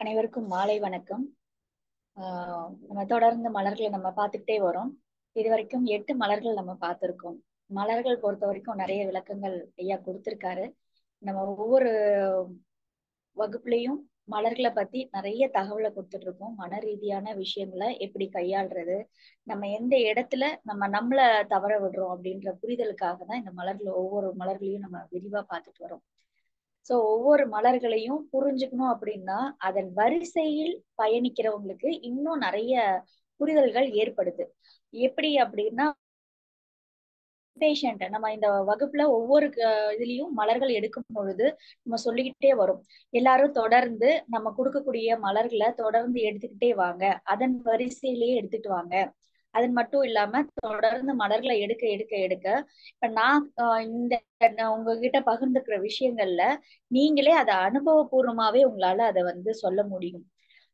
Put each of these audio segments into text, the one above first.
அனைவருக்கும் மாலை வணக்கம். நம்ம தொடர்ந்து மலர்களை நம்ம பார்த்துக்கிட்டே வரோம். இது வரைக்கும் 8 மலர்கள் நம்ம பார்த்திருக்கோம். மலர்கள் பொறுத்த வரைக்கும் நிறைய விளக்கங்கள் ஐயா கொடுத்திருக்காரு. நம்ம ஒவ்வொரு வகுப்புலையும் மலர்களை பத்தி நிறைய தகவலை கொடுத்துட்டு இருக்கோம். மன ரீதியான விஷயங்களை எப்படி கையாளுறது, நம்ம எந்த இடத்துல நம்மள தவற விடுறோம் அப்படின்ற புரிதலுக்காக தான் இந்த ஒவ்வொரு மலர்களையும் நம்ம விரிவா பார்த்துட்டு வரோம். சோ ஒவ்வொரு மலர்களையும் புரிஞ்சுக்கணும் அப்படின்னா அதன் வரிசையில் பயணிக்கிறவங்களுக்கு இன்னும் நிறைய புரிதல்கள் ஏற்படுது. எப்படி அப்படின்னா பேஷண்ட் நம்ம இந்த வகுப்புல ஒவ்வொரு இதுலயும் மலர்கள் எடுக்கும் பொழுது நம்ம சொல்லிக்கிட்டே வரும். எல்லாரும் தொடர்ந்து நம்ம கொடுக்கக்கூடிய மலர்களை தொடர்ந்து எடுத்துக்கிட்டே வாங்க, அதன் வரிசையிலேயே எடுத்துட்டு வாங்க. அது மட்டும் இல்லாம தொடர்ந்து மலர்களை எடுக்க எடுக்க எடுக்க இப்ப நான் உங்ககிட்ட பகிர்ந்துக்கிற விஷயங்கள்ல நீங்களே அதை அனுபவபூர்வமாவே உங்களால அதை சொல்ல முடியும்.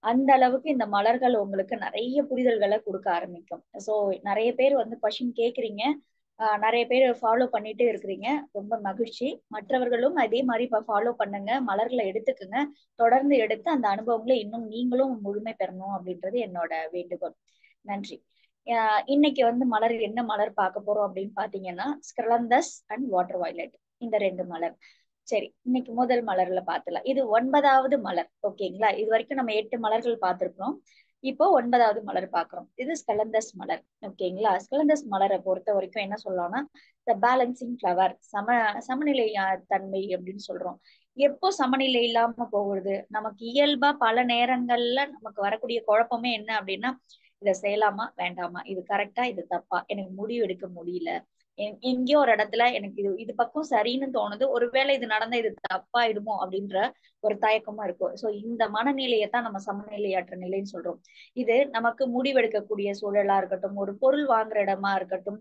அந்த அளவுக்கு இந்த மலர்கள் உங்களுக்கு நிறைய புரிதல்களை கொடுக்க ஆரம்பிக்கும். சோ நிறைய பேர் கொஸ்டின் கேக்குறீங்க, நிறைய பேர் ஃபாலோ பண்ணிட்டே இருக்கிறீங்க. ரொம்ப மகிழ்ச்சி. மற்றவர்களும் அதே மாதிரி இப்ப ஃபாலோ பண்ணுங்க, மலர்களை எடுத்துக்குங்க. தொடர்ந்து எடுத்து அந்த அனுபவங்களை இன்னும் நீங்களும் முழுமை பெறணும் அப்படின்றது என்னோட வேண்டுகோள். நன்றி. இன்னைக்கு மலர் என்ன மலர் பார்க்க போறோம் அப்படின்னு பாத்தீங்கன்னா ஸ்கலந்தஸ் அண்ட் வாட்டர் வயலட், இந்த 2 மலர். சரி, இன்னைக்கு முதல் மலர்ல பாத்துலாம். இது 9வது மலர். ஓகேங்களா? இது வரைக்கும் நம்ம 8 மலர்கள் பார்த்திருக்கிறோம். இப்போ 9வது மலர் பாக்குறோம். இது ஸ்கலந்தஸ் மலர். ஓகேங்களா? ஸ்கலந்தஸ் மலரை பொறுத்த வரைக்கும் என்ன சொல்லலாம்னா த பேலன்சிங் ஃபிளவர், சமநிலை தன்மை அப்படின்னு சொல்றோம். எப்போ சமநிலை இல்லாம போகுது, நமக்கு இயல்பா பல நேரங்கள்ல நமக்கு வரக்கூடிய குழப்பமே என்ன அப்படின்னா, இதை செய்யலாமா வேண்டாமா, இது கரெக்டா இது தப்பா, எனக்கு முடிவு எடுக்க முடியல, எங்கேயோ ஒரு இடத்துல எனக்கு இது பக்கம் சரின்னு தோணுது, ஒருவேளை இது நடந்தா இது தப்பாயிடுமோ அப்படின்ற ஒரு தயக்கமா இருக்கும். சோ இந்த மனநிலையைத்தான் நம்ம சமநிலையற்ற நிலைன்னு சொல்றோம். இது நமக்கு முடிவெடுக்கக்கூடிய சூழலா இருக்கட்டும், ஒரு பொருள் வாங்குற இடமா இருக்கட்டும்,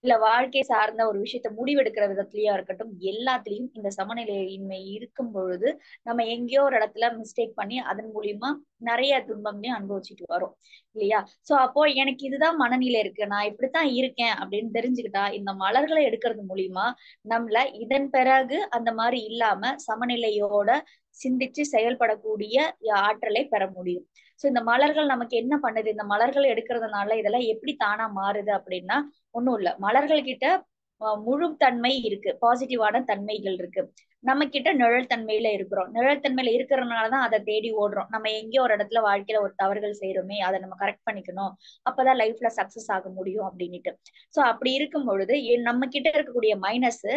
இல்ல வாழ்க்கை சார்ந்த ஒரு விஷயத்த முடிவெடுக்கிற விதத்திலயா இருக்கட்டும், எல்லாத்துலயும் இந்த சமநிலையின்மை இருக்கும் பொழுது நம்ம எங்கேயோ ஒரு இடத்துல மிஸ்டேக் பண்ணி அதன் மூலியமா நிறைய துன்பங்களையும் அனுபவிச்சுட்டு வரோம் இல்லையா? சோ அப்போ எனக்கு இதுதான் மனநிலை இருக்கு, நான் இப்படித்தான் இருக்கேன் அப்படின்னு தெரிஞ்சுக்கிட்டா இந்த மலர்களை எடுக்கிறது மூலியமா நம்மள இதன் பிறகு அந்த மாதிரி இல்லாம சமநிலையோட சிந்திச்சு செயல்படக்கூடிய ஆற்றலை பெற முடியும். சோ இந்த மலர்கள் நமக்கு என்ன பண்ணுது, இந்த மலர்கள் எடுக்கிறதுனால இதெல்லாம் எப்படி தானா மாறுது அப்படின்னா, ஒண்ணும் இல்ல, மலர்கள் கிட்ட முழு தன்மை இருக்கு, பாசிட்டிவான தன்மைகள் இருக்கு. நம்ம கிட்ட நிழல் தன்மையில இருக்கிறோம். நிழல் தன்மையில இருக்கிறதுனாலதான் அதை தேடி ஓடுறோம். நம்ம எங்கேயோ ஒரு இடத்துல வாழ்க்கையில ஒரு தவறுகள் செய்யறோமே, அதை நம்ம கரெக்ட் பண்ணிக்கணும், அப்பதான் லைஃப்ல சக்சஸ் ஆக முடியும் அப்படின்னுட்டு. சோ அப்படி இருக்கும் பொழுது நம்ம கிட்ட இருக்கக்கூடிய மைனஸ்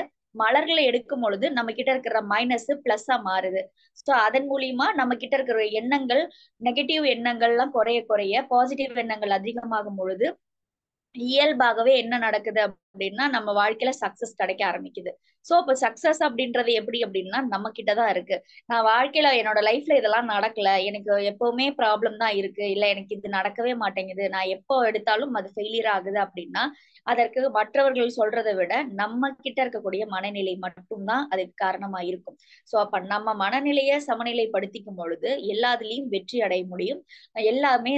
மலர்களை எடுக்கும் பொழுது நம்ம கிட்ட இருக்கிற மைனஸ் பிளஸ்ஸா மாறுது. சோ அதன் மூலியமா நம்ம கிட்ட இருக்கிற எண்ணங்கள், நெகட்டிவ் எண்ணங்கள் எல்லாம் குறைய குறைய பாசிட்டிவ் எண்ணங்கள் அதிகமாகும் பொழுது இயல்பாகவே என்ன நடக்குது அப்படின்னா நம்ம வாழ்க்கையில சக்சஸ் கிடைக்க ஆரம்பிக்குது. சோ இப்ப சக்சஸ் அப்படின்றது எப்படி அப்படின்னா நம்ம கிட்டதான் இருக்கு. நான் வாழ்க்கையில என்னோட லைஃப்ல இதெல்லாம் நடக்கல, எனக்கு எப்பவுமே ப்ராப்ளம் தான் இருக்கு, இல்ல எனக்கு இது நடக்கவே மாட்டேங்குது, நான் எப்போ எடுத்தாலும் அது ஃபெயிலியர் ஆகுது அப்படின்னா அதற்கு மற்றவர்கள் சொல்றதை விட நம்ம கிட்ட இருக்கக்கூடிய மனநிலை மட்டும்தான் அதுக்கு காரணமா இருக்கும். சோ அப்ப நம்ம மனநிலையை சமநிலைப்படுத்திக்கும் பொழுது எல்லாத்துலயும் வெற்றி அடைய முடியும். எல்லாமே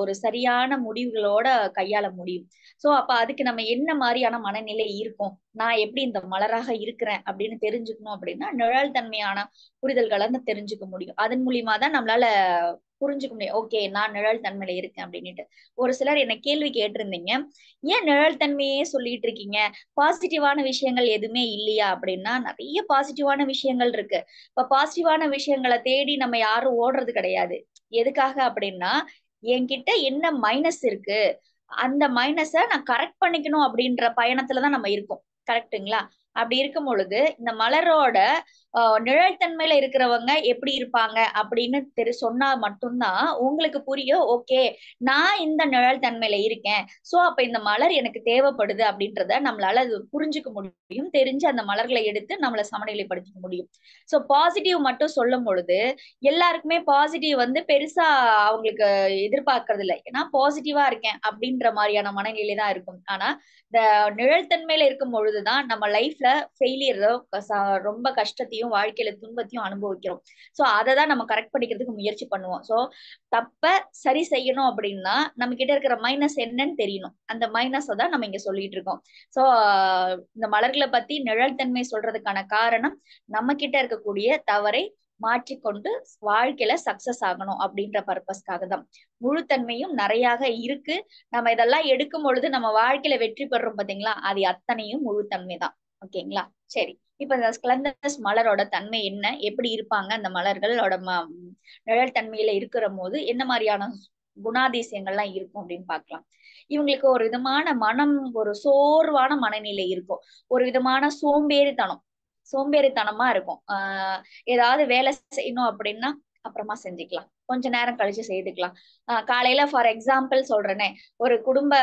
ஒரு சரியான முடிவுகளோட கையாள முடியும். சோ அப்ப அதுக்கு நம்ம என்ன மாதிரியான மனநிலை இருக்கும், நான் எப்படி இந்த மலராக இருக்கிறேன் அப்படின்னு தெரிஞ்சுக்கணும் அப்படின்னா நிழல் தன்மையான புரிதல்களை தெரிஞ்சுக்க முடியும். அதன் மூலியமா தான் நம்மளால புரிஞ்சுக்க முடியும், ஓகே நான் நிழல் தன்மையில இருக்கேன் அப்படின்னுட்டு. ஒரு சிலர் என்ன கேள்வி கேட்டிருந்தீங்க, ஏன் நிழல் தன்மையே சொல்லிட்டு இருக்கீங்க, பாசிட்டிவான விஷயங்கள் எதுவுமே இல்லையா அப்படின்னா, நிறைய பாசிட்டிவான விஷயங்கள் இருக்கு. இப்ப பாசிட்டிவான விஷயங்களை தேடி நம்ம யாரும் ஓடுறது கிடையாது. எதுக்காக அப்படின்னா என்கிட்ட என்ன மைனஸ் இருக்கு, அந்த மைனஸ நான் கரெக்ட் பண்ணிக்கணும் அப்படின்ற பயணத்துலதான் நம்ம இருக்கோம். கரெக்ட்டுங்களா? அப்படி இருக்கும் பொழுது இந்த மலரோட நிழல் தன்மையில இருக்கிறவங்க எப்படி இருப்பாங்க அப்படின்னு சொன்னா மட்டும்தான் உங்களுக்கு புரியும், ஓகே நான் இந்த நிழல் தன்மையில இருக்கேன், சோ அப்ப இந்த மலர் எனக்கு தேவைப்படுது அப்படின்றத நம்மளால அது புரிஞ்சுக்க முடியும். தெரிஞ்சு அந்த மலர்களை எடுத்து நம்மளை சமநிலைப்படுத்திக்க முடியும். சோ பாசிட்டிவ் மட்டும் சொல்லும் பொழுது எல்லாருக்குமே பாசிட்டிவ் பெருசா அவங்களுக்கு எதிர்பார்க்கறது இல்லை, ஏன்னா பாசிட்டிவா இருக்கேன் அப்படின்ற மாதிரியான மனநிலை தான் இருக்கும். ஆனா இந்த நிழல் தன்மையில இருக்கும் பொழுதுதான் நம்ம லைஃப்ல ஃபெயிலியரோ ரொம்ப கஷ்டத்தையும் வாழ்க்கையில துன்பத்தையும் அனுபவிக்கிறோம். சோ அததான் நம்ம கரெக்ட் பண்ணிக்கிறதுக்கு முயற்சி பண்ணுவோம். சோ தப்ப சரி செய்யணும் அப்படின்னா நம்ம கிட்ட இருக்கிற மைனஸ் என்னன்னு தெரியணும். அந்த மைனஸ் தான் நம்ம இங்க சொல்லிட்டு இருக்கோம். சோ இந்த மலர்களை பத்தி நிழல் தன்மை சொல்றதுக்கான காரணம் நம்ம கிட்ட இருக்கக்கூடிய தவறை மாற்றிக்கொண்டு வாழ்க்கையில சக்சஸ் ஆகணும் அப்படின்ற பர்பஸ்க்காக தான். முழுத்தன்மையும் நிறையாக இருக்கு. நம்ம இதெல்லாம் எடுக்கும் பொழுது நம்ம வாழ்க்கையில வெற்றி பெறோம் பாத்தீங்களா, அது அத்தனையும் முழுத்தன்மை தான். ஓகேங்களா? சரி, இப்ப இந்த ஸ்க்லந்தஸ் மலரோட தன்மை என்ன, எப்படி இருப்பாங்க அந்த மலர்களோட நிழல் தன்மையில இருக்கிற போது என்ன மாதிரியான குணாதிசயங்கள்லாம் இருக்கும் அப்படின்னு பார்க்கலாம். இவங்களுக்கு ஒரு விதமான மனம், ஒரு சோர்வான மனநிலை இருக்கும். ஒரு விதமான சோம்பேறித்தனமா இருக்கும். ஏதாவது வேலை செய்யணும் அப்படின்னா அப்புறமா செஞ்சுக்கலாம், கொஞ்ச நேரம் கழிச்சு செய்துக்கலாம். காலையில ஃபார் எக்ஸாம்பிள் சொல்றேனே, ஒரு குடும்ப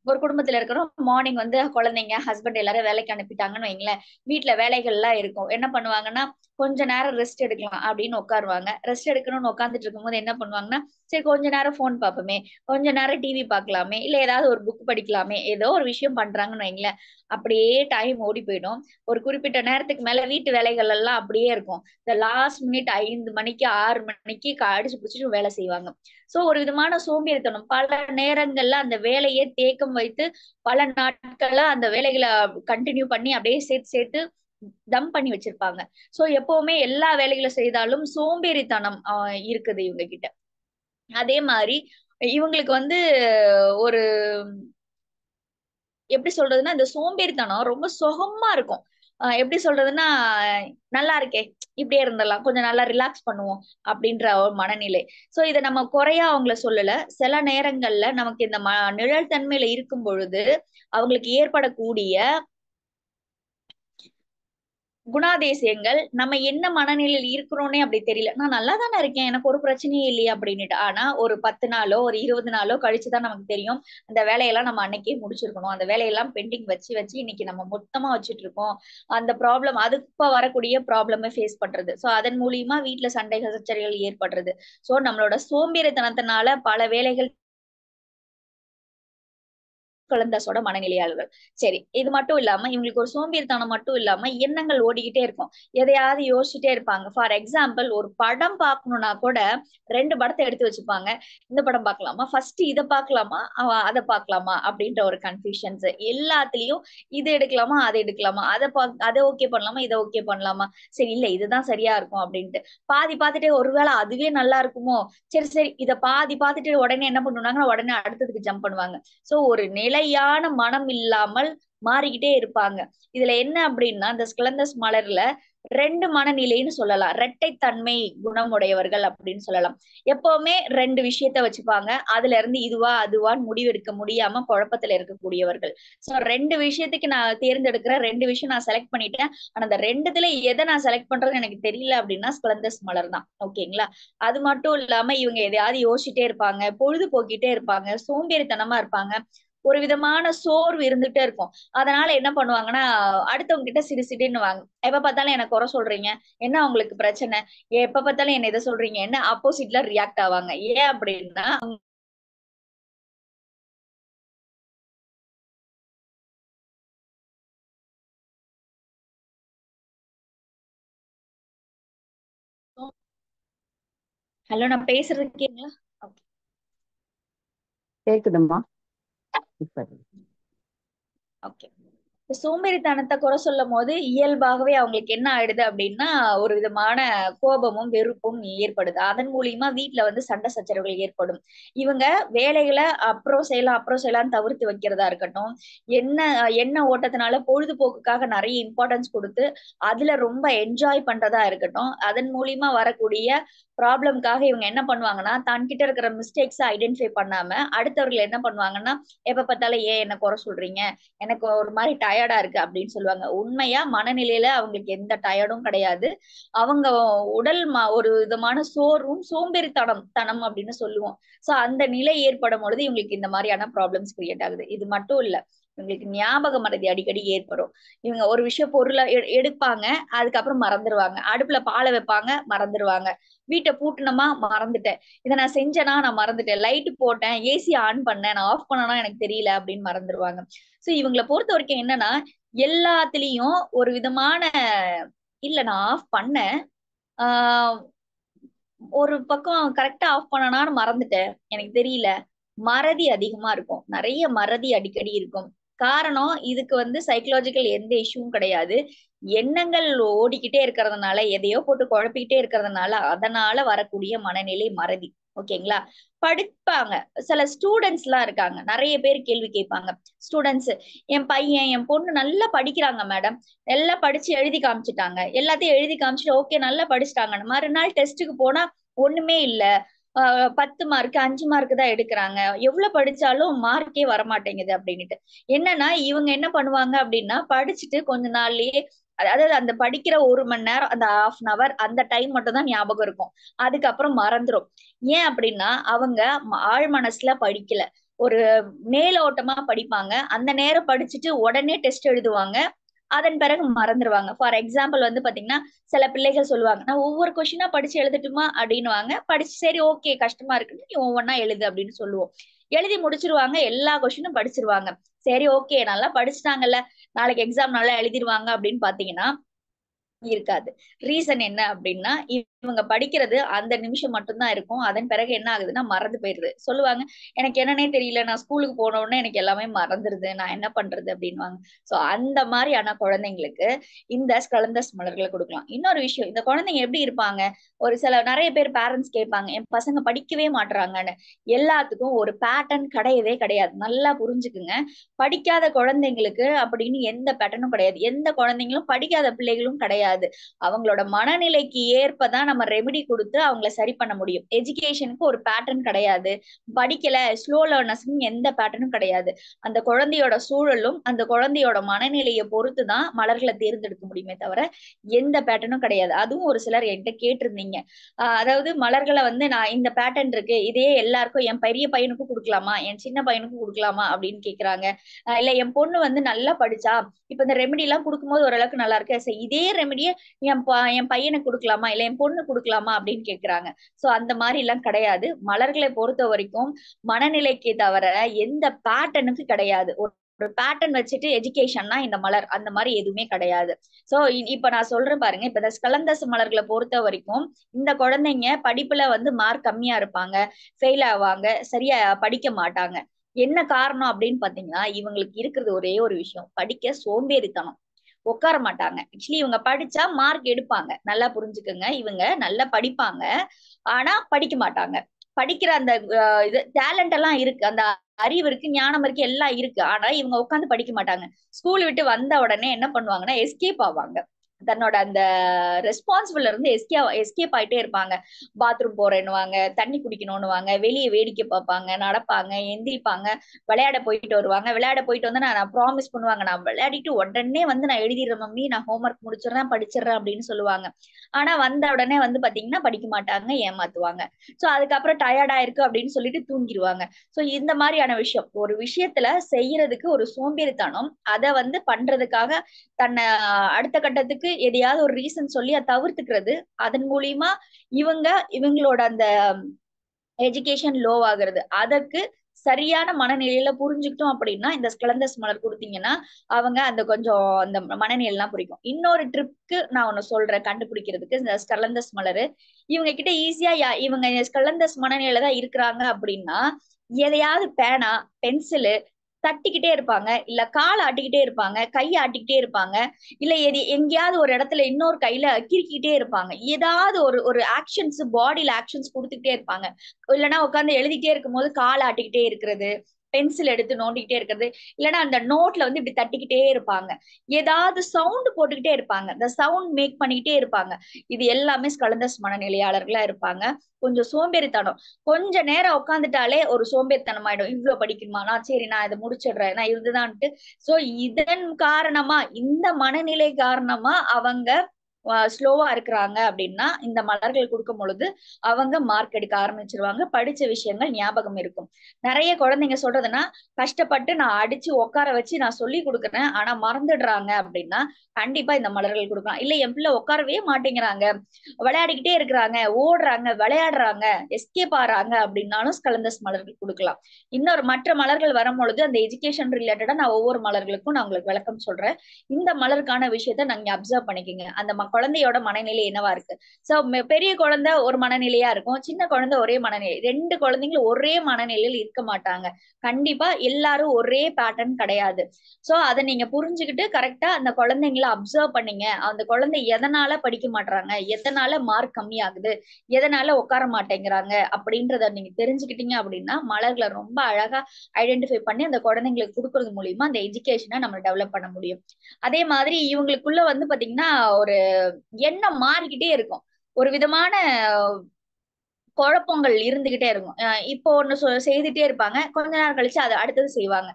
ஒரு குடும்பத்துல இருக்கிறோம். மார்னிங் வந்து குழந்தைங்க, ஹஸ்பண்ட் எல்லாரும் வேலைக்கு அனுப்பிட்டாங்கன்னு வைங்களேன். வீட்டுல வேலைகள் எல்லாம் இருக்கும். என்ன பண்ணுவாங்கன்னா, கொஞ்ச நேரம் ரெஸ்ட் எடுக்கலாம் அப்படின்னு உட்காருவாங்க. ரெஸ்ட் எடுக்கணும்னு உட்காந்துட்டு இருக்கும்போது என்ன பண்ணுவாங்கன்னா, சரி கொஞ்ச நேரம் போன் பார்ப்போமே, கொஞ்ச நேரம் டிவி பார்க்கலாமே, இல்ல ஏதாவது ஒரு புக் படிக்கலாமே, ஏதோ ஒரு விஷயம் பண்றாங்கன்னு வைங்களேன். அப்படியே டைம் ஓடி போயிடும். ஒரு குறிப்பிட்ட நேரத்துக்கு மேல வீட்டு வேலைகள் எல்லாம் அப்படியே இருக்கும். இந்த லாஸ்ட் மினிட் 5 மணிக்கு 6 மணிக்கு அடிச்சு பிடிச்சிட்டு வேலை செய்வாங்க. சோ ஒரு விதமான சோம்பேறித்தனம். பல நேரங்கள்ல அந்த வேலையை தேக்கம் வைத்து பல நாட்கள்ல அந்த வேலைகளை கண்டினியூ பண்ணி அப்படியே சேர்த்து சேர்த்து தம் பண்ணி வச்சிருப்பாங்க. சோ எப்பவுமே எல்லா வேலைகளும் செய்தாலும் சோம்பேறித்தனம் இருக்குது இவங்க கிட்ட. அதே மாதிரி இவங்களுக்கு வந்து ஒரு எப்படி சொல்றதுன்னா, இந்த சோம்பேறித்தனம் ரொம்ப சுகமா இருக்கும். எப்படி சொல்றதுன்னா, நல்லா இருக்கே, இப்படியே இருந்துடலாம், கொஞ்சம் நல்லா ரிலாக்ஸ் பண்ணுவோம் அப்படின்ற ஒரு மனநிலை. சோ இத நம்ம குறையா அவங்கள சொல்லல. சில நேரங்கள்ல நமக்கு இந்த நிழல் தன்மையில இருக்கும் பொழுது அவங்களுக்கு ஏற்படக்கூடிய குணாதிசயங்கள் நம்ம என்ன மனநிலையில் இருக்கிறோன்னே அப்படி தெரியல. நான் நல்லா தானே இருக்கேன், எனக்கு ஒரு பிரச்சனையே இல்லையே அப்படின்னுட்டு. ஆனா ஒரு 10 நாளோ ஒரு 20 நாளோ கழிச்சுதான் நமக்கு தெரியும், அந்த வேலையெல்லாம் நம்ம அன்னைக்கே முடிச்சிருக்கணும். அந்த வேலையெல்லாம் பெண்டிங் வச்சு வச்சு இன்னைக்கு நம்ம மொத்தமா வச்சுட்டு இருக்கோம். அந்த ப்ராப்ளம், அதுக்கு வரக்கூடிய ப்ராப்ளமை ஃபேஸ் பண்றது. சோ அதன் மூலியமா வீட்டுல சண்டைகள் சச்சரவுகள் ஏற்படுறது. சோ நம்மளோட சோம்பேறித்தனத்தினால பல வேலைகள் குழந்தஸோட மனநிலையாளர்கள். சரி, இது மட்டும் இல்லாம இவங்களுக்கு ஒரு சோம்பேறித்தனம் மட்டும் இல்லாம எண்ணங்கள் ஓடிக்கிட்டே இருக்கும். எதையாவது யோசிச்சுட்டே இருப்பாங்க. ஃபார் எக்ஸாம்பிள் ஒரு படம் பார்க்கணும்னா கூட 2 படத்தை எடுத்து வச்சுப்பாங்க. இந்த படம் பார்க்கலாமா, ஃபர்ஸ்ட் இதை பார்க்கலாமா, அதை பார்க்கலாமா அப்படின்ற ஒரு கன்ஃபியூஷன்ஸ் எல்லாத்துலயும். இது எடுக்கலாமா, அதை எடுக்கலாமா, அதை ஓகே பண்ணலாமா, இதை ஓகே பண்ணலாமா, சரி இல்ல இதுதான் சரியா இருக்கும் அப்படின்ட்டு பாதி பார்த்துட்டே, ஒருவேளை அதுவே நல்லா இருக்குமோ, சரி சரி இதை பாதி பார்த்துட்டு உடனே என்ன பண்ணுவாங்கன்னா உடனே அடுத்ததுக்கு ஜம்ப் பண்ணுவாங்க. சோ ஒரு நிலையான மனம் இல்லாமல் மாறிக்கிட்டே இருப்பாங்க. இதுல என்ன அப்படின்னா, இந்த ஸ்க்லந்தஸ் மலர்ல 2 மனநிலைன்னு சொல்லலாம். இரட்டைத்தன்மை குணமுடையவர்கள் அப்படின்னு சொல்லலாம். எப்பவுமே 2 விஷயத்த வச்சுப்பாங்க. அதுல இருந்து இதுவா அதுவான்னு முடிவெடுக்க முடியாம குழப்பத்துல இருக்கக்கூடியவர்கள். சோ 2 விஷயத்துக்கு நான் தேர்ந்தெடுக்கிறேன், 2 விஷயம் நான் செலக்ட் பண்ணிட்டேன். ஆனா அந்த 2த்துல எதை நான் செலக்ட் பண்றேன்னு எனக்கு தெரியல அப்படின்னா ஸ்க்லந்தஸ் மலர் தான். ஓகேங்களா? அது மட்டும் இல்லாம இவங்க எதையாவது யோசிச்சுட்டே இருப்பாங்க, பொழுதுபோக்கிட்டே இருப்பாங்க, சோம்பேறித்தனமா இருப்பாங்க. ஒரு விதமான சோர்வு இருந்துட்டே இருக்கும். அதனால என்ன பண்ணுவாங்கன்னா, அடுத்தவங்க கிட்ட சிடு சிடுன்னுவாங்க. எப்ப பார்த்தாலும் என்ன குறை சொல்றீங்க, என்ன உங்களுக்கு பிரச்சனை, எப்ப பார்த்தாலும் என்ன இதை சொல்றீங்க, என்ன ஆப்போசிட்ல ரியாக்ட் ஆவாங்க. ஏன் அப்படின்னா, ஹலோ நான் பேசுறது கேக்குங்களா? கேக்குதும்மா. ஓகே. சோம்பேறித்தனத்தை குறை சொல்லும் போது இயல்பாகவே அவங்களுக்கு என்ன ஆயிடுது அப்படின்னா, ஒரு விதமான கோபமும் வெறுப்பும் ஏற்படுது. அதன் மூலியமா வீட்டுல வந்து சண்டை சச்சரவுகள் ஏற்படும். இவங்க வேலைகளை அப்புறம் செய்யலாம் தவிர்த்து வைக்கிறதா இருக்கட்டும், என்ன என்ன ஓட்டத்தினால பொழுதுபோக்குக்காக நிறைய இம்பார்ட்டன்ஸ் கொடுத்து அதுல ரொம்ப என்ஜாய் பண்றதா இருக்கட்டும், அதன் மூலியமா வரக்கூடிய ப்ராப்ளம்காக இவங்க என்ன பண்ணுவாங்கன்னா, தன்கிட்ட இருக்கிற மிஸ்டேக்ஸ் ஐடென்டிஃபை பண்ணாம அடுத்தவர்கள் என்ன பண்ணுவாங்கன்னா, எப்ப பார்த்தாலும் ஏன் என்ன குறை சொல்றீங்க, எனக்கு ஒரு மாதிரி டயர்டா இருக்கு அப்படின்னு சொல்லுவாங்க. உண்மையா மனநிலையில அவங்களுக்கு எந்த டயர்டும் கிடையாது. அவங்க உடல் ஒரு விதமான சோர்வும் சோம்பேறித்தனம் அப்படின்னு சொல்லுவோம். சோ அந்த நிலை ஏற்படும் பொழுது இவங்களுக்கு இந்த மாதிரியான ப்ராப்ளம்ஸ் கிரியேட் ஆகுது. இது மட்டும் இல்ல, இவங்களுக்கு ஞாபக மறதி அடிக்கடி ஏற்படும். இவங்க ஒரு விஷயம் பொருளை எடுப்பாங்க, அதுக்கப்புறம் மறந்துடுவாங்க. அடுப்புல பாலை வைப்பாங்க, மறந்துடுவாங்க. வீட்டை பூட்டணுமா, மறந்துட்டேன். இதை நான் செஞ்சேனா, நான் மறந்துட்டேன். லைட் போட்டேன், ஏசி ஆன் பண்ணேன், நான் ஆஃப் பண்ணனா எனக்கு தெரியல அப்படின்னு மறந்துடுவாங்க. சோ இவங்களை பொறுத்த வரைக்கும் என்னன்னா, எல்லாத்துலயும் ஒரு விதமான இல்ல நான் ஆஃப் பண்ணேன், ஆஹ் ஒரு பக்கம் கரெக்டா ஆஃப் பண்ணனான்னு மறந்துட்டேன், எனக்கு தெரியல. மறதி அதிகமா இருக்கும், நிறைய மறதி அடிக்கடி இருக்கும். காரணம் இதுக்கு சைக்கலாஜிக்கல் எந்த இஷ்யூவும் கிடையாது. எண்ணங்கள் ஓடிக்கிட்டே இருக்கிறதுனால, எதையோ போட்டு குழப்பிக்கிட்டே இருக்கிறதுனால, அதனால வரக்கூடிய மனநிலை மறதி. ஓகேங்களா? படிப்பாங்க. சில ஸ்டூடெண்ட்ஸ் எல்லாம் இருக்காங்க. நிறைய பேர் கேள்வி கேட்பாங்க. ஸ்டூடெண்ட்ஸ், என் பையன் என் பொண்ணு நல்லா படிக்கிறாங்க மேடம், நல்லா படிச்சு எழுதி காமிச்சிட்டாங்க, எல்லாத்தையும் எழுதி காமிச்சிட்டு ஓகே நல்லா படிச்சுட்டாங்க, மறுநாள் டெஸ்ட்டுக்கு போனா ஒண்ணுமே இல்ல, 10 மார்க் 5 மார்க் தான் எடுக்கிறாங்க, எவ்வளவு படிச்சாலும் மார்க்கே வரமாட்டேங்குது அப்படின்னுட்டு. என்னன்னா இவங்க என்ன பண்ணுவாங்க அப்படின்னா, படிச்சுட்டு கொஞ்ச நாள்லயே அதாவது அந்த படிக்கிற 1 மணி நேரம், அந்த 1/2 hour அந்த டைம் மட்டும் தான் ஞாபகம் இருக்கும். அதுக்கப்புறம் மறந்துரும். ஏன் அப்படின்னா அவங்க ஆழ் மனசுல படிக்கல, ஒரு மேலோட்டமா படிப்பாங்க. அந்த நேரம் படிச்சுட்டு உடனே டெஸ்ட் எழுதுவாங்க, அதன் பிறகு மறந்துருவாங்க. ஃபார் எக்ஸாம்பிள் பாத்தீங்கன்னா, சில பிள்ளைகள் சொல்லுவாங்க, நான் ஒவ்வொரு கொஸ்டினா படிச்சு எழுதட்டுமா அப்படின்னுவாங்க. படிச்சு சரி ஓகே கஷ்டமா இருக்குன்னு நீ ஒவ்வொன்னா எழுது அப்படின்னு சொல்லுவோம். எழுதி முடிச்சிருவாங்க, எல்லா கொஸ்டினும் படிச்சிருவாங்க. சரி ஓகே நல்லா படிச்சுட்டாங்கல்ல, நாளைக்கு எக்ஸாம் நல்லா எழுதிருவாங்க அப்படின்னு பாத்தீங்கன்னா இருக்காது. ரீசன் என்ன அப்படின்னா, இவங்க படிக்கிறது அந்த நிமிஷம் மட்டும்தான் இருக்கும். அதன் பிறகு என்ன ஆகுதுன்னா மறந்து போயிருது. சொல்லுவாங்க, எனக்கு என்னன்னே தெரியல, நான் ஸ்கூலுக்கு போன உடனே எனக்கு எல்லாமே மறந்துருது, நான் என்ன பண்றது அப்படின்னுவாங்க. சோ அந்த மாதிரியான குழந்தைங்களுக்கு இந்த ஸ்கலந்தஸ் மலர்களை கொடுக்கலாம். இன்னொரு விஷயம், இந்த குழந்தைங்க எப்படி இருப்பாங்க, ஒரு சில நிறைய பேர் பேரண்ட்ஸ் கேட்பாங்க, என் பசங்க படிக்கவே மாட்றாங்கன்னு. எல்லாத்துக்கும் ஒரு பேட்டர்ன் கிடையவே கிடையாது. நல்லா புரிஞ்சுக்குங்க. படிக்காத குழந்தைங்களுக்கு அப்படின்னு எந்த பேட்டர்னும் கிடையாது. எந்த குழந்தைங்களும் படிக்காத பிள்ளைகளும் கிடையாது. அவங்களோட மனநிலைக்கு ஏற்பதான் நம்ம ரெமெடி கொடுத்து அவங்கள சரி பண்ண முடியும். எஜுகேஷனுக்கு ஒரு பேட்டர்ன் கிடையாது. படிக்கல ஸ்லோ லேர்னர்ஸ் எந்த பேட்டர்னும் கிடையாது. அந்த குழந்தையோட சூழலும் அந்த குழந்தையோட மனநிலையை பொறுத்துதான் மலர்களை தேர்ந்தெடுக்க முடியுமே தவிர எந்த பேட்டர்னும் கிடையாது. அதுவும் ஒரு சிலர் என்கிட்ட கேட்டிருந்தீங்க, அதாவது மலர்களை நான் இந்த பேட்டர்ன் இருக்கு, இதே எல்லாருக்கும் என் பெரிய பையனுக்கும் கொடுக்கலாமா, என் சின்ன பையனுக்கும் கொடுக்கலாமா அப்படின்னு கேக்குறாங்க. இல்ல என் பொண்ணு நல்லா படிச்சா, இப்ப இந்த ரெமெடி எல்லாம் கொடுக்கும்போது ஓரளவுக்கு நல்லா இருக்கு, சரி இதே ரெமெடியை என் பையனுக்கு கொடுக்கலாமா இல்ல என் பொண்ணு கொடுக்கலாமா அப்படின்னு கேக்குறாங்க. சோ அந்த மாதிரி எல்லாம் கிடையாது. மலர்களை பொறுத்த வரைக்கும் மனநிலைக்கு தவிர எந்த பேட்டர்னுக்கு கிடையாது. ஒரு பேட்டர்ன் வச்சுட்டு எஜுகேஷன்னா இந்த மலர் அந்த மாதிரி எதுவுமே கிடையாது. சோ இப்ப நான் சொல்றேன் பாருங்க, இப்ப இந்த ஸ்கலந்தஸ் மலர்களை பொறுத்த வரைக்கும் இந்த குழந்தைங்க படிப்புல மார்க் கம்மியா இருப்பாங்க, ஃபெயில் ஆவாங்க, சரியா படிக்க மாட்டாங்க. என்ன காரணம் அப்படின்னு பாத்தீங்கன்னா, இவங்களுக்கு இருக்கிறது ஒரே ஒரு விஷயம், படிக்க சோம்பேறித்தனம். உட்கார மாட்டாங்க. ஆக்சுவலி இவங்க படிச்சா மார்க் எடுப்பாங்க, நல்லா புரிஞ்சுக்குங்க. இவங்க நல்லா படிப்பாங்க, ஆனா படிக்க மாட்டாங்க. படிக்கிற அந்த இது டேலண்ட் எல்லாம் இருக்கு, அந்த அறிவு இருக்கு, ஞானம் இருக்கு, எல்லாம் இருக்கு. ஆனா இவங்க உட்காந்து படிக்க மாட்டாங்க. ஸ்கூல் விட்டு வந்த உடனே என்ன பண்ணுவாங்கன்னா எஸ்கேப் ஆவாங்க. தன்னோட அந்த ரெஸ்பான்சிபிள் இருந்து எஸ்கேப் ஆயிட்டே இருப்பாங்க. பாத்ரூம் போறேன்னுவாங்க, தண்ணி குடிக்கணும்னுவாங்க, வெளியே வேடிக்கை பார்ப்பாங்க, நடப்பாங்க, எந்திரிப்பாங்க, விளையாட போயிட்டு வருவாங்க. விளையாட போயிட்டு நான் ப்ராமிஸ் பண்ணுவாங்க, நான் விளையாடிட்டு உடனே நான் எழுதிடுறேன் மம்மி, நான் ஹோம்ஒர்க் முடிச்சிடுறேன் படிச்சிடுறேன் அப்படின்னு சொல்லுவாங்க. ஆனா வந்த உடனே பாத்தீங்கன்னா படிக்க மாட்டாங்க, ஏமாத்துவாங்க. சோ அதுக்கப்புறம் டயர்டா இருக்கு அப்படின்னு சொல்லிட்டு தூங்கிடுவாங்க. சோ இந்த மாதிரியான விஷயம், ஒரு விஷயத்துல செய்யறதுக்கு ஒரு சோம்பேறித்தனம், அதை பண்றதுக்காக தன்னை அடுத்த கட்டத்துக்கு எதையாவது ஒரு ரீசன் சொல்லி அதை தவிர்த்துக்கிறது. அதன் மூலியமா இவங்களோட அந்த எஜுகேஷன் லோ ஆகுறது. அதற்கு சரியான மனநிலையில புரிஞ்சுக்கிட்டோம் அப்படின்னா, இந்த ஸ்கலந்தஸ் மலர் கொடுத்தீங்கன்னா அவங்க அந்த கொஞ்சம் அந்த மனநிலை எல்லாம் புரியும். இன்னொரு ட்ரிப்க்கு நான் ஒண்ணு சொல்றேன் கண்டுபிடிக்கிறதுக்கு. இந்த ஸ்கலந்தஸ் மலரு இவங்க கிட்ட ஈஸியா இவங்க ஸ்கலந்தஸ் மனநிலையில தான் இருக்கிறாங்க அப்படின்னா, எதையாவது பேனா பென்சிலு தட்டிக்கிட்டே இருப்பாங்க, இல்ல கால் ஆட்டிக்கிட்டே இருப்பாங்க, கை ஆட்டிக்கிட்டே இருப்பாங்க, இல்ல எங்கேயாவது ஒரு இடத்துல இன்னொரு கையில கிறுக்கிட்டே இருப்பாங்க. ஏதாவது ஒரு ஒரு ஆக்ஷன்ஸ், பாடியில ஆக்ஷன்ஸ் கொடுத்துக்கிட்டே இருப்பாங்க. இல்லைன்னா உட்காந்து எழுதிட்டே இருக்கும் போது கால் ஆட்டிக்கிட்டே இருக்கிறது, பென்சில் எடுத்து நோண்டிக்கிட்டே இருக்கிறது, இல்லைன்னா அந்த நோட்ல இப்படி தட்டிக்கிட்டே இருப்பாங்க, ஏதாவது சவுண்ட் போட்டுக்கிட்டே இருப்பாங்க, இந்த சவுண்ட் மேக் பண்ணிக்கிட்டே இருப்பாங்க. இது எல்லாமே ஸ்கலந்தஸ் மனநிலையாளர்களா இருப்பாங்க. கொஞ்சம் சோம்பேறித்தனம், கொஞ்ச நேரம் உட்காந்துட்டாலே ஒரு சோம்பேறித்தனம் ஆயிடும். இவ்வளவு படிக்கணுமா, நான் சரி நான் இதை முடிச்சிடுறேன், நான் இதுதான்ட்டு. சோ இதன் காரணமா, இந்த மனநிலை காரணமா அவங்க ஸ்லோவா இருக்கிறாங்க அப்படின்னா, இந்த மலர்கள் கொடுக்கும் பொழுது அவங்க மார்க் எடுக்க ஆரம்பிச்சிருவாங்க, படிச்ச விஷயங்கள் ஞாபகம் இருக்கும். நிறைய குழந்தைங்க சொல்றதுன்னா, கஷ்டப்பட்டு நான் அடிச்சு உட்கார வச்சு நான் சொல்லி கொடுக்குறேன் ஆனா மறந்துடுறாங்க அப்படின்னா, கண்டிப்பா இந்த மலர்கள் கொடுக்கலாம். இல்ல என் பிள்ளை உட்காரவே மாட்டேங்கிறாங்க, விளையாடிக்கிட்டே இருக்கிறாங்க, ஓடுறாங்க, விளையாடுறாங்க, எஸ்கேப் ஆறாங்க அப்படின்னாலும் ஸ்கலந்தஸ் மலர்கள் கொடுக்கலாம். இன்னொரு மற்ற மலர்கள் வரும் பொழுது அந்த எஜுகேஷன் ரிலேட்டடா நான் ஒவ்வொரு மலர்களுக்கும் நான் உங்களுக்கு விளக்கம் சொல்றேன். இந்த மலருக்கான விஷயத்த நாங்க அப்சர்வ் பண்ணிக்கோங்க. அந்த குழந்தையோட மனநிலை என்னவா இருக்கு. சோ பெரிய குழந்தை ஒரு மனநிலையா இருக்கும், சின்ன குழந்தை ஒரே மனநிலை. 2 குழந்தைங்களும் ஒரே மனநிலையில் இருக்க மாட்டாங்க. கண்டிப்பா எல்லாரும் ஒரே பேட்டர்ன் கிடையாது. சோ அத நீங்க புரிஞ்சுகிட்டு கரெக்டா அந்த குழந்தைங்கள அப்சர்வ் பண்ணீங்க. அந்த குழந்தை எதனால படிக்க மாட்றாங்க, எதனால மார்க் கம்மியாகுது, எதனால உட்கார மாட்டேங்கிறாங்க அப்படின்றத நீங்க தெரிஞ்சுக்கிட்டீங்க அப்படின்னா மலர்கள ரொம்ப அழகா ஐடென்டிஃபை பண்ணி அந்த குழந்தைங்களுக்கு கொடுக்கறது மூலியமா அந்த எஜுகேஷனை நம்ம டெவலப் பண்ண முடியும். அதே மாதிரி இவங்களுக்குள்ள வந்து பாத்தீங்கன்னா ஒரு எண்ணம் மாறிக்கிட்டே இருக்கும். ஒரு விதமான குழப்பங்கள் இருந்துகிட்டே இருக்கும். இப்போ ஒண்ணு செய்துட்டே இருப்பாங்க, கொஞ்ச நேரம் கழிச்சு அதை அடுத்தது செய்வாங்க.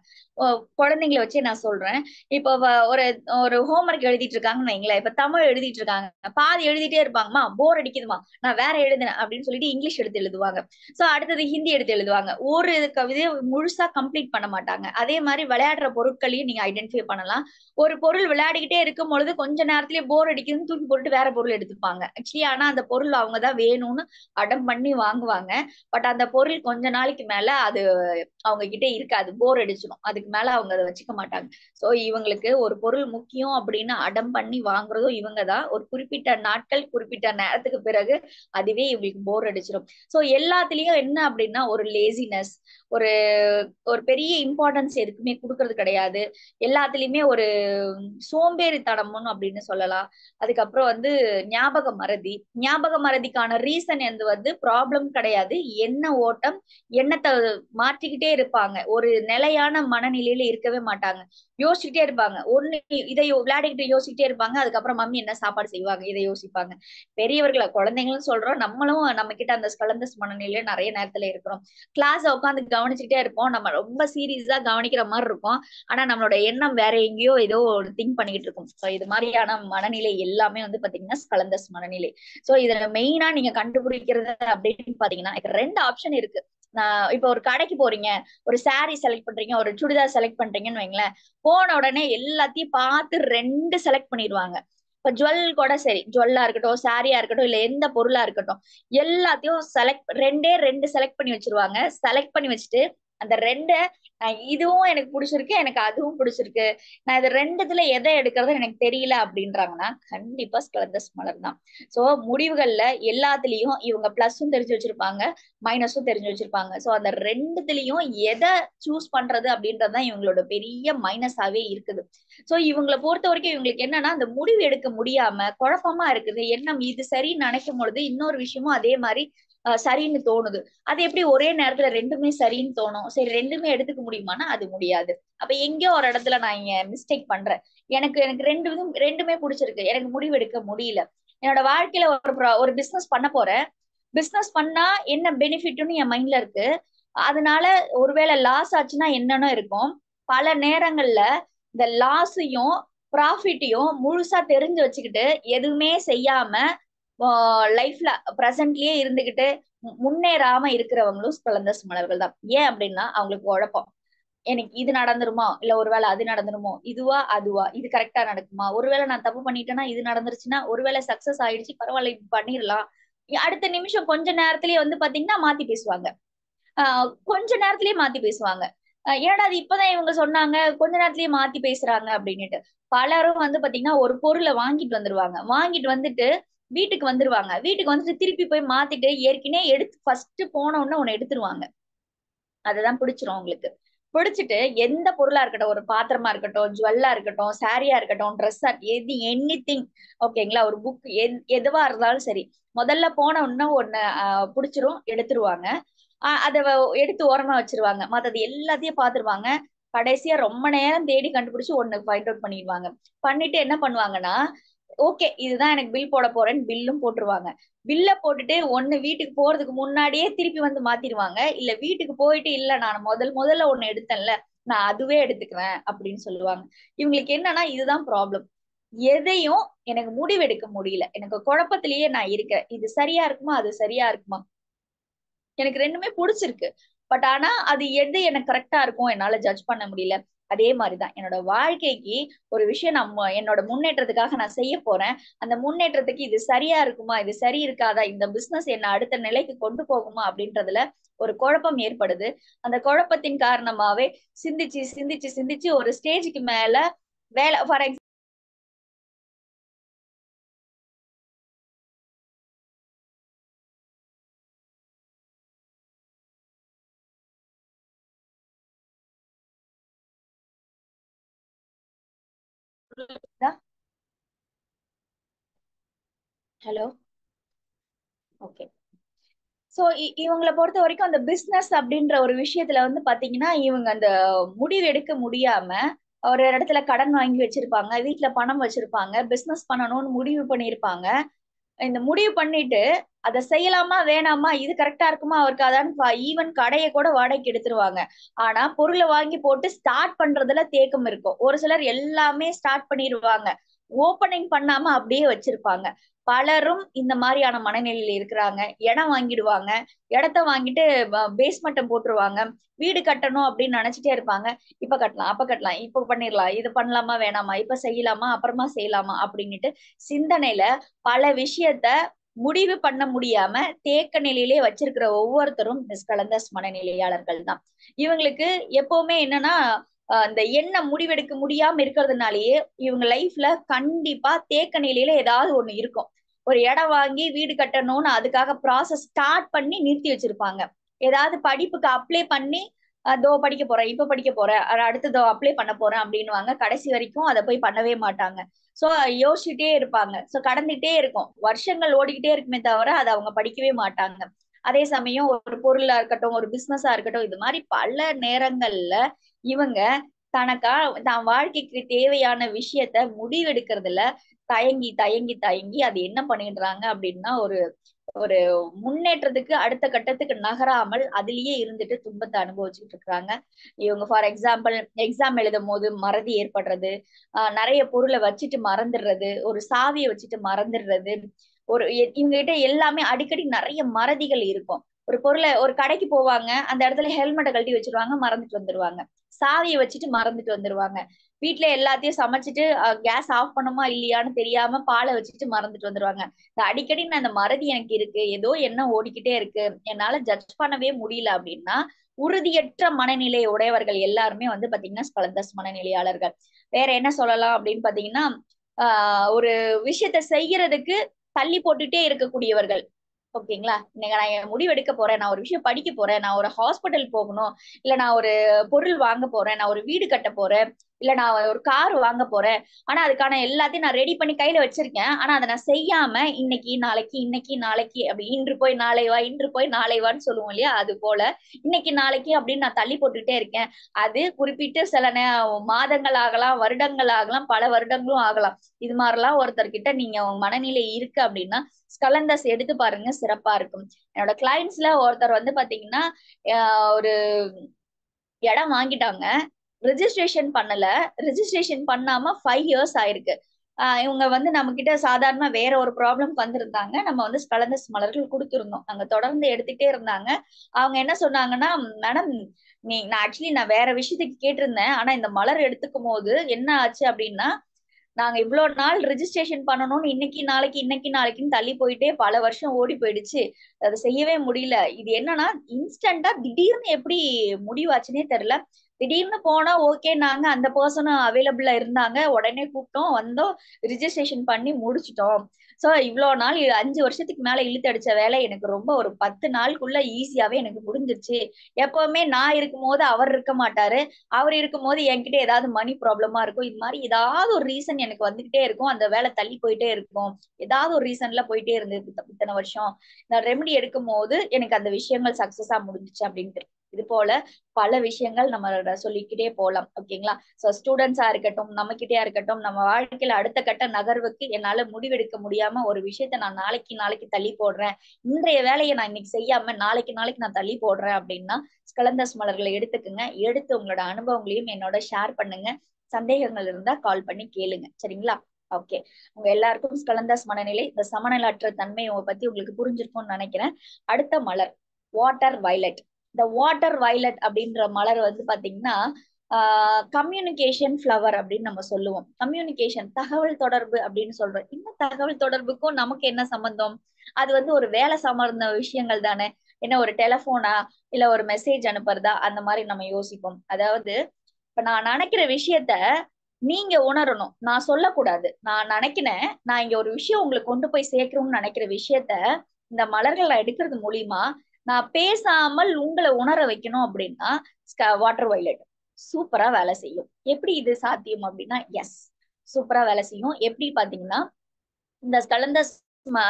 குழந்தைங்களை வச்சே நான் சொல்றேன். இப்போ ஒரு ஒரு ஹோம்ஒர்க் எழுதிட்டு இருக்காங்கன்னு வைங்களேன். இப்ப தமிழ் எழுதிட்டு இருக்காங்க, பாதி எழுதிட்டே இருப்பாங்கம்மா போர் அடிக்குதுமா நான் வேற எழுதுனேன் அப்படின்னு சொல்லிட்டு இங்கிலீஷ் எடுத்து எழுதுவாங்க. சோ அடுத்தது ஹிந்தி எடுத்து எழுதுவாங்க. ஒரு கவிதையை முழுசா கம்ப்ளீட் பண்ண மாட்டாங்க. அதே மாதிரி விளையாடுற பொருட்களையும் நீங்க ஐடென்டிஃபை பண்ணலாம். ஒரு பொருள் விளையாடிக்கிட்டே இருக்கும் பொழுது கொஞ்ச நேரத்திலேயே போர் அடிக்குதுன்னு தூக்கி போட்டு வேற பொருள் எடுத்துப்பாங்க. ஆக்சுவலி ஆனா அந்த பொருள் அவங்கதான் வேணும்னு அடம் பண்ணி வாங்குவாங்க. பட் அந்த பொருள் கொஞ்ச நாளைக்கு மேல அது அவங்க கிட்ட இருக்காது, போர் அடிச்சிடும். அதுக்கு மேல அவங்க அதை வச்சுக்க மாட்டாங்க. சோ இவங்களுக்கு ஒரு பொருள் முக்கியம் அப்படின்னு அடம் பண்ணி வாங்குறதும் இவங்கதான். ஒரு குறிப்பிட்ட நாட்கள் குறிப்பிட்ட நேரத்துக்கு பிறகு அதுவே இவங்களுக்கு போர் அடிச்சிடும். சோ எல்லாத்துலயும் என்ன அப்படின்னா ஒரு லேசினஸ், ஒரு ஒரு பெரிய இம்பார்ட்டன்ஸ் எதுக்குமே கொடுக்கறது கிடையாது. எல்லாத்துலயுமே ஒரு சோம்பேறித்தனம்னு அப்படின்னு சொல்லலாம். அதுக்கப்புறம் வந்து ஞாபக மறதி. ஞாபக மறதிக்கான ரீசன் வந்து ப்ராப்ளம் கிடையாது, எண்ண ஓட்டம். எண்ணத்தை மாற்றிக்கிட்டே இருப்பாங்க, ஒரு நிலையான மனநிலையில இருக்கவே மாட்டாங்க. யோசிச்சுட்டே இருப்பாங்க. ஒண்ணு இதை விளையாடிக்கிட்டு யோசிச்சுட்டே இருப்பாங்க, அதுக்கப்புறம் மம்மி என்ன சாப்பாடு செய்வாங்க இதை யோசிப்பாங்க. பெரியவர்களை குழந்தைங்களும் சொல்றோம், நம்மளும் நம்ம கிட்ட அந்த கலந்த மனநிலையில நிறைய நேரத்துல இருக்கிறோம். கிளாஸ் உட்காந்து கவனிச்சுக்கிட்டே இருப்போம், நம்ம ரொம்ப சீரியஸா கவனிக்கிற மாதிரி இருக்கும். ஆனா நம்மளோட எண்ணம் வேற எங்கேயோ ஏதோ திங்க் பண்ணிக்கிட்டு இருக்கும். சோ இது மாதிரியான மனநிலை எல்லாமே வந்து பாத்தீங்கன்னா கலந்த மனநிலை. சோ இதுல மெயினா நீங்க கண்டுபிடிக்கிறது அப்படின்னு பாத்தீங்கன்னா 2 ஆப்ஷன் இருக்கு. நான் இப்ப ஒரு கடைக்கு போறீங்க, ஒரு saree செலக்ட் பண்றீங்க, ஒரு சுடிதார் செலக்ட் பண்றீங்கன்னு வைங்களேன். போன உடனே எல்லாத்தையும் பார்த்து 2 செலக்ட் பண்ணிடுவாங்க. இப்ப ஜுவல் கூட சரி, ஜுவல்லா இருக்கட்டும், சாரியா இருக்கட்டும், இல்ல எந்த பொருளா இருக்கட்டும், எல்லாத்தையும் ரெண்டே 2 செலக்ட் பண்ணி வச்சிருவாங்க. செலக்ட் பண்ணி வச்சுட்டு அந்த 2 இதுவும் எனக்கு பிடிச்சிருக்கு, எனக்கு அதுவும் பிடிச்சிருக்கு, நான் இது 2த்துல எதை எடுக்கிறது எனக்கு தெரியல அப்படின்றாங்கன்னா கண்டிப்பா ஸ்கலந்தஸ் மலர் தான். சோ முடிவுகள்ல எல்லாத்துலயும் இவங்க பிளஸும் தெரிஞ்சு வச்சிருப்பாங்க, மைனஸும் தெரிஞ்சு வச்சிருப்பாங்க. சோ அந்த 2த்துலயும் எதை சூஸ் பண்றது அப்படின்றதுதான் இவங்களோட பெரிய மைனஸாவே இருக்குது. சோ இவங்களை பொறுத்த வரைக்கும் இவங்களுக்கு என்னன்னா அந்த முடிவு எடுக்க முடியாம குழப்பமா இருக்குது. எண்ணம் இது சரின்னு நினைக்கும் பொழுது இன்னொரு விஷயமும் அதே மாதிரி சரின்னு தோணுது. அது எப்படி ஒரே நேரத்துல 2மே சரின்னு தோணும்? சரி 2மே எடுத்துக்க முடியுமானா அது முடியாது. அப்ப எங்கேயோ ஒரு இடத்துல நான் இங்க மிஸ்டேக் பண்றேன். எனக்கு எனக்கு 2மே பிடிச்சிருக்கு, எனக்கு முடிவு எடுக்க முடியல. என்னோட வாழ்க்கையில ஒரு பிசினஸ் பண்ண போறேன். பிசினஸ் பண்ணா என்ன பெனிஃபிட்னு என் மைண்ட்ல இருக்கு. அதனால ஒருவேளை லாஸ் ஆச்சுன்னா என்னன்னு இருக்கும். பல நேரங்கள்ல இந்த லாஸையும் ப்ராஃபிட்டையும் முழுசா தெரிஞ்சு வச்சுக்கிட்டு எதுவுமே செய்யாம லைஃப்ல பிரசன்ட்லயே இருந்துகிட்டு முன்னேறாம இருக்கிறவங்களும் கலந்த மலர்கள் தான். ஏன் அப்படின்னா அவங்களுக்கு குழப்பம். எனக்கு இது நடந்துருமா, இல்ல ஒருவேளை அது நடந்துருமோ, இதுவா அதுவா, இது கரெக்டா நடக்குமா, ஒருவேளை நான் தப்பு பண்ணிட்டேன்னா இது நடந்துருச்சுன்னா, ஒருவேளை சக்சஸ் ஆயிடுச்சு பரவாயில்ல இப்ப பண்ணிடலாம். அடுத்த நிமிஷம் கொஞ்ச நேரத்திலேயே வந்து பாத்தீங்கன்னா மாத்தி பேசுவாங்க. கொஞ்ச நேரத்திலேயே மாத்தி பேசுவாங்க. ஏன்னா அது இப்பதான் இவங்க சொன்னாங்க, கொஞ்ச நேரத்திலேயே மாத்தி பேசுறாங்க அப்படின்னுட்டு. பலரும் வந்து பாத்தீங்கன்னா ஒரு பொருளை வாங்கிட்டு வந்துருவாங்க, வாங்கிட்டு வந்துட்டு வீட்டுக்கு வந்துருவாங்க, வீட்டுக்கு வந்துட்டு திருப்பி போய் மாத்திட்டு ஏற்கனவே எடுத்து ஃபர்ஸ்ட் போன உடனே ஒண்ணு எடுத்துருவாங்க. அதுதான் பிடிச்சிரும் அவங்களுக்கு. பிடிச்சிட்டு எந்த பொருளா இருக்கட்டும், ஒரு பாத்திரமா இருக்கட்டும், ஜுவல்லா இருக்கட்டும், சாரியா இருக்கட்டும், ட்ரெஸ்ஸா, எனிதிங், ஓகேங்களா, ஒரு புக், எதுவா இருந்தாலும் சரி, முதல்ல போன உடனே ஒண்ணு பிடிச்சிரும் எடுத்துருவாங்க. அத எடுத்து ஓரமா வச்சிருவாங்க, மத்தது எல்லாத்தையும் பாத்துருவாங்க. கடைசியா ரொம்ப நேரம் தேடி கண்டுபிடிச்சு ஒண்ணு ஃபைண்ட் அவுட் பண்ணிடுவாங்க. பண்ணிட்டு என்ன பண்ணுவாங்கன்னா, ஓகே இதுதான் எனக்கு பில் போட போறேன்னு பில்லும் போட்டுருவாங்க. பில்ல போட்டுட்டு ஒண்ணு வீட்டுக்கு போறதுக்கு முன்னாடியே திருப்பி வந்து மாத்திருவாங்க, இல்ல வீட்டுக்கு போயிட்டு இல்ல நான் முதல்ல ஒண்ணு எடுத்தேன்ல நான் அதுவே எடுத்துக்குவேன் அப்படின்னு சொல்லுவாங்க. இவங்களுக்கு என்னன்னா இதுதான் ப்ராப்ளம். எதையும் எனக்கு முடிவெடுக்க முடியல, எனக்கு குழப்பத்திலேயே நான் இருக்கேன், இது சரியா இருக்குமா அது சரியா இருக்குமா, எனக்கு 2மே பிடிச்சிருக்கு, பட் ஆனா அது எது எனக்கு கரெக்டா இருக்கும் என்னால ஜட்ஜ் பண்ண முடியல. அதே மாதிரிதான் என்னோட வாழ்க்கைக்கு ஒரு விஷயம் என்னோட முன்னேற்றத்துக்காக நான் செய்ய போறேன். அந்த முன்னேற்றத்துக்கு இது சரியா இருக்குமா, இது சரி இருக்காதா, இந்த பிசினஸ் என்ன அடுத்த நிலைக்கு கொண்டு போகுமா அப்படின்றதுல ஒரு குழப்பம் ஏற்படுது. அந்த குழப்பத்தின் காரணமாவே சிந்திச்சு சிந்திச்சு சிந்திச்சு ஒரு ஸ்டேஜுக்கு மேல வேலை ஃபார் ஹலோ. ஓகே. சோ இவங்களை பொறுத்த வரைக்கும் அந்த பிசினஸ் அப்படின்ற ஒரு விஷயத்துல வந்து பாத்தீங்கன்னா இவங்க அந்த முடிவு எடுக்க முடியாம ஒரு இடத்துல கடன் வாங்கி வச்சிருப்பாங்க, வீட்டுல பணம் வச்சிருப்பாங்க, பிசினஸ் பண்ணணும்னு முடிவு பண்ணியிருப்பாங்க. இந்த முடிவு பண்ணிட்டு அதை செய்யலாமா வேணாமா, இது கரெக்டா இருக்குமா அவருக்கு அதான் ஈவன் கடையை கூட வாடகைக்கு எடுத்துருவாங்க. ஆனா பொருளை வாங்கி போட்டு ஸ்டார்ட் பண்றதுல தேக்கம் இருக்கும். ஒரு சிலர் எல்லாமே ஸ்டார்ட் பண்ணிடுவாங்க, ஓப்பனிங் பண்ணாம அப்படியே வச்சிருப்பாங்க. பலரும் இந்த மாதிரியான மனநிலையில இருக்கிறாங்க. இடம் வாங்கிடுவாங்க, இடத்த வாங்கிட்டு பேஸ்மெண்ட்டை போட்டுருவாங்க, வீடு கட்டணும் அப்படின்னு நினைச்சிட்டே இருப்பாங்க. இப்ப கட்டலாம், அப்ப கட்டலாம், இப்ப பண்ணிடலாம், இது பண்ணலாமா வேணாமா, இப்ப செய்யலாமா அப்புறமா செய்யலாமா அப்படின்னுட்டு சிந்தனையில பல விஷயத்த முடிவு பண்ண முடியாம தேக்க நிலையிலே வச்சிருக்கிற ஒவ்வொருத்தரும் நிஷ்கலந்த மனநிலையாளர்கள் தான். இவங்களுக்கு எப்பவுமே என்னன்னா இந்த என்ன முடிவெடுக்க முடியாம இருக்கிறதுனாலயே இவங்க லைஃப்ல கண்டிப்பா தேக்க நிலையில ஏதாவது ஒண்ணு இருக்கும். ஒரு இடம் வாங்கி வீடு கட்டணும்னு அதுக்காக ப்ராசஸ் ஸ்டார்ட் பண்ணி நிறுத்தி வச்சிருப்பாங்க. ஏதாவது படிப்புக்கு அப்ளை பண்ணி அதோ படிக்க போறேன், இப்ப படிக்க போறேன், அடுத்ததோ அப்ளை பண்ண போறேன் அப்படின்னுவாங்க. கடைசி வரைக்கும் அதை போய் பண்ணவே மாட்டாங்க. சோ யோசிச்சுட்டே இருப்பாங்க. சோ கடந்துட்டே இருக்கும், வருஷங்கள் ஓடிக்கிட்டே இருக்குமே தவிர அதை அவங்க படிக்கவே மாட்டாங்க. அதே சமயம் ஒரு பொருளா இருக்கட்டும், ஒரு பிசினஸா இருக்கட்டும், இது மாதிரி பல நேரங்கள்ல இவங்க தனக்கா தான் வாழ்க்கைக்கு தேவையான விஷயத்த முடிவெடுக்கிறதுல தயங்கி தயங்கி தயங்கி அது என்ன பண்ணிடுறாங்க அப்படின்னா ஒரு ஒரு முன்னேற்றத்துக்கு அடுத்த கட்டத்துக்கு நகராமல் அதுலயே இருந்துட்டு துன்பத்தை அனுபவிச்சுட்டு இருக்காங்க. இவங்க ஃபார் எக்ஸாம்பிள் எக்ஸாம் எழுதும் போது மறதி ஏற்படுறது, நிறைய பொருளை வச்சுட்டு மறந்துடுறது, ஒரு சாவியை வச்சுட்டு மறந்துடுறது, இவங்க கிட்ட எல்லாமே அடிக்கடி நிறைய மறதிகள் இருக்கும். ஒரு பொருளை ஒரு கடைக்கு போவாங்க, அந்த இடத்துல ஹெல்மெட்டை கழட்டி வச்சிருவாங்க, மறந்துட்டு வந்துருவாங்க. சாவியை வச்சுட்டு மறந்துட்டு வந்துருவாங்க. வீட்டுல எல்லாத்தையும் சமைச்சிட்டு கேஸ் ஆஃப் பண்ணுமா இல்லையான்னு தெரியாம பாலை வச்சுட்டு மறந்துட்டு வந்துருவாங்க. இந்த அடிக்கடி நான் இந்த மறதி எனக்கு இருக்கு, ஏதோ என்ன ஓடிக்கிட்டே இருக்கு, என்னால ஜட்ஜ் பண்ணவே முடியல அப்படின்னா உறுதியற்ற மனநிலை உடையவர்கள் எல்லாருமே வந்து பாத்தீங்கன்னா ஸ்பலந்தஸ் மனநிலையாளர்கள். வேற என்ன சொல்லலாம் அப்படின்னு பாத்தீங்கன்னா ஒரு விஷயத்த செய்யறதுக்கு தள்ளி போட்டுட்டே இருக்கக்கூடியவர்கள். ஓகேங்களா, இன்னைக்கு நான் என் முடிவு எடுக்க போறேன், நான் ஒரு விஷயம் படிக்க போறேன், நான் ஒரு ஹாஸ்பிட்டல் போகணும், இல்ல நான் ஒரு பொருள் வாங்க போறேன், நான் ஒரு வீடு கட்ட போறேன், இல்ல நான் ஒரு கார் வாங்க போறேன். ஆனா அதுக்கான எல்லாத்தையும் நான் ரெடி பண்ணி கையில வச்சிருக்கேன். ஆனா அதை நான் செய்யாம இன்னைக்கு நாளைக்கு இன்னைக்கு நாளைக்கு அப்படி இன்று போய் நாளை வா, இன்று போய் நாளை வான்னு சொல்லுவோம் இல்லையா, அது போல இன்னைக்கு நாளைக்கு அப்படின்னு நான் தள்ளி போட்டுட்டே இருக்கேன். அது குறிப்பிட்டு சில மாதங்கள் ஆகலாம், வருடங்கள் ஆகலாம், பல வருடங்களும் ஆகலாம். இது மாதிரிலாம் ஒருத்தர்கிட்ட நீங்க மனநிலை இருக்கு அப்படின்னா ஸ்கலந்தஸ் எடுத்து பாருங்க, சிறப்பா இருக்கும். என்னோட கிளைண்ட்ஸ்ல ஒருத்தர் வந்து பாத்தீங்கன்னா ஒரு இடம் வாங்கிட்டாங்க, ரெஜிஸ்ட்ரேஷன் பண்ணல, ரெஜிஸ்ட்ரேஷன் பண்ணாம 5 இயர்ஸ் ஆயிருக்கு. இவங்க வந்து நம்ம கிட்ட சாதாரண வேற ஒரு ப்ராப்ளம் வந்திருந்தாங்க, நம்ம வந்து ஸ்கலந்தஸ் மலர்கள் கொடுத்துருந்தோம், அங்க தொடர்ந்து எடுத்துட்டே இருந்தாங்க. அவங்க என்ன சொன்னாங்கன்னா, மேடம் நான் வேற விஷயத்துக்கு கேட்டிருந்தேன், ஆனா இந்த மலர் எடுத்துக்கும் போது என்ன ஆச்சு அப்படின்னா நாங்க இவ்வளவு நாள் ரெஜிஸ்ட்ரேஷன் பண்ணணும்னு இன்னைக்கு நாளைக்கு இன்னைக்கு நாளைக்குன்னு தள்ளி போயிட்டே பல வருஷம் ஓடி போயிடுச்சு, அதை செய்யவே முடியல. இது என்னன்னா இன்ஸ்டன்டா திடீர்னு எப்படி முடிவாச்சுன்னே தெரியல. திடீர்னு போனா ஓகே, நாங்க அந்த பர்சனும் அவைலபிளா இருந்தாங்க, உடனே கூப்பிட்டோம், வந்தோம், ரிஜிஸ்ட்ரேஷன் பண்ணி முடிச்சிட்டோம். சோ இவ்வளவு நாள் 5 வருஷத்துக்கு மேல இழுத்து அடிச்ச வேலை எனக்கு ரொம்ப ஒரு 10 நாளுக்குள்ள ஈஸியாவே எனக்கு முடிஞ்சிருச்சு. எப்பவுமே நான் இருக்கும் போது அவர் இருக்க மாட்டாரு, அவர் இருக்கும் போது என்கிட்ட ஏதாவது மணி ப்ராப்ளமா இருக்கும், இது மாதிரி ஏதாவது ஒரு ரீசன் எனக்கு வந்துகிட்டே இருக்கும், அந்த வேலை தள்ளி போயிட்டே இருக்கும். ஏதாவது ஒரு ரீசன்ல போயிட்டே இருந்தது இத்தனை வருஷம். நான் ரெமெடி எடுக்கும் போது எனக்கு அந்த விஷயங்கள் சக்சஸா முடிஞ்சுச்சு அப்படின்ட்டு. இது போல பல விஷயங்கள் நம்ம சொல்லிக்கிட்டே போலாம். ஓகேங்களா. சோ ஸ்டூடெண்ட்ஸா இருக்கட்டும், நம்ம கிட்டயா இருக்கட்டும், நம்ம வாழ்க்கையில அடுத்த கட்ட நகர்வுக்கு என்னால முடிவெடுக்க முடியாம ஒரு விஷயத்த நான் நாளைக்கு நாளைக்கு தள்ளி போடுறேன், இன்றைய வேலையை நான் இன்னைக்கு செய்யாம நாளைக்கு நாளைக்கு நான் தள்ளி போடுறேன் அப்படின்னா ஸ்கலந்தஸ் மலர்களை எடுத்துக்குங்க. எடுத்து உங்களோட அனுபவங்களையும் என்னோட ஷேர் பண்ணுங்க. சந்தேகங்கள் இருந்தா கால் பண்ணி கேளுங்க, சரிங்களா. ஓகே. உங்க எல்லாருக்கும் ஸ்கலந்தஸ் மனநிலை, இந்த சமநிலற்ற தன்மையை பத்தி உங்களுக்கு புரிஞ்சிருக்கும்னு நினைக்கிறேன். அடுத்த மலர் வாட்டர் வயலட். இந்த வாட்டர் வயலட் அப்படின்ற மலர் வந்து பாத்தீங்கன்னா கம்யூனிகேஷன் ஃப்ளவர் அப்படின்னு நம்ம சொல்லுவோம். கம்யூனிகேஷன் தகவல் தொடர்பு அப்படின்னு சொல்றோம். இந்த தகவல் தொடர்புக்கும் நமக்கு என்ன சம்பந்தம்? அது வந்து ஒரு வேலை சார்ந்த விஷயங்கள் தானே. என்ன ஒரு டெலிபோனா இல்ல ஒரு மெசேஜ் அனுப்புறதா அந்த மாதிரி நம்ம யோசிப்போம். அதாவது இப்ப நான் நினைக்கிற விஷயத்த நீங்க உணரணும், நான் சொல்லக்கூடாது. நான் நினைக்கிறேன், நான் இங்க ஒரு விஷயம் உங்களுக்கு கொண்டு போய் சேர்க்கணும்னு நினைக்கிற விஷயத்த இந்த மலர்கள் எடுக்கிறது மூலியமா நான் பேசாமல் உங்களை உணர வைக்கணும் அப்படின்னா வாட்டர் வயலட் சூப்பரா வேலை செய்யும். எப்படி இது சாத்தியம் அப்படின்னா எஸ், சூப்பரா வேலை செய்யும். எப்படி பாத்தீங்கன்னா, இந்த ஸ்கலந்தஸ்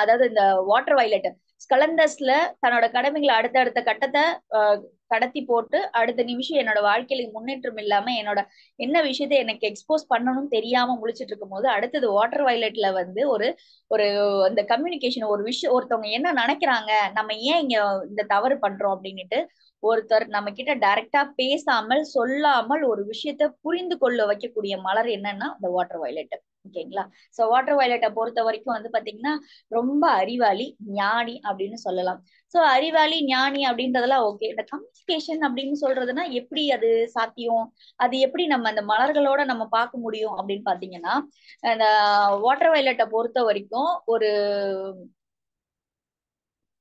அதாவது இந்த வாட்டர் வயலட் ஸ்கலந்தஸ்ல தன்னோட கடமைகளை அடுத்த கட்டத்தை கடத்தி போட்டு அடுத்த நிமிஷம் என்னோட வாழ்க்கையில முன்னேற்றம் இல்லாம என்னோட என்ன விஷயத்த எனக்கு எக்ஸ்போஸ் பண்ணணும்னு தெரியாம முழிச்சிட்டு இருக்கும் போது அடுத்தது வாட்டர் வயலட்ல வந்து ஒரு ஒரு அந்த கம்யூனிகேஷன் ஒரு விஷயம் ஒருத்தவங்க என்ன நினைக்கிறாங்க, நம்ம ஏன் இங்க இந்த தவறு பண்றோம் அப்படின்னுட்டு ஒருத்தர் நம்ம கிட்ட டைரக்டா பேசாமல் சொல்லாமல் ஒரு விஷயத்த புரிந்து கொள்ள வைக்கக்கூடிய மலர் என்னன்னா இந்த வாட்டர் வயலட். ஓகேங்களா? சோ வாட்டர் வயலட்டை பொறுத்த வரைக்கும் வந்து பாத்தீங்கன்னா ரொம்ப அறிவாளி, ஞானி அப்படின்னு சொல்லலாம். சோ அறிவாளி, ஞானி அப்படின்றதெல்லாம் ஓகே. இந்த கம்யூனிகேஷன் அப்படின்னு சொல்றதுன்னா எப்படி அது சாத்தியம், அது எப்படி நம்ம அந்த மலர்களோட நம்ம பார்க்க முடியும் அப்படின்னு பாத்தீங்கன்னா, அந்த வாட்டர் வயலட்டை பொறுத்த வரைக்கும் ஒரு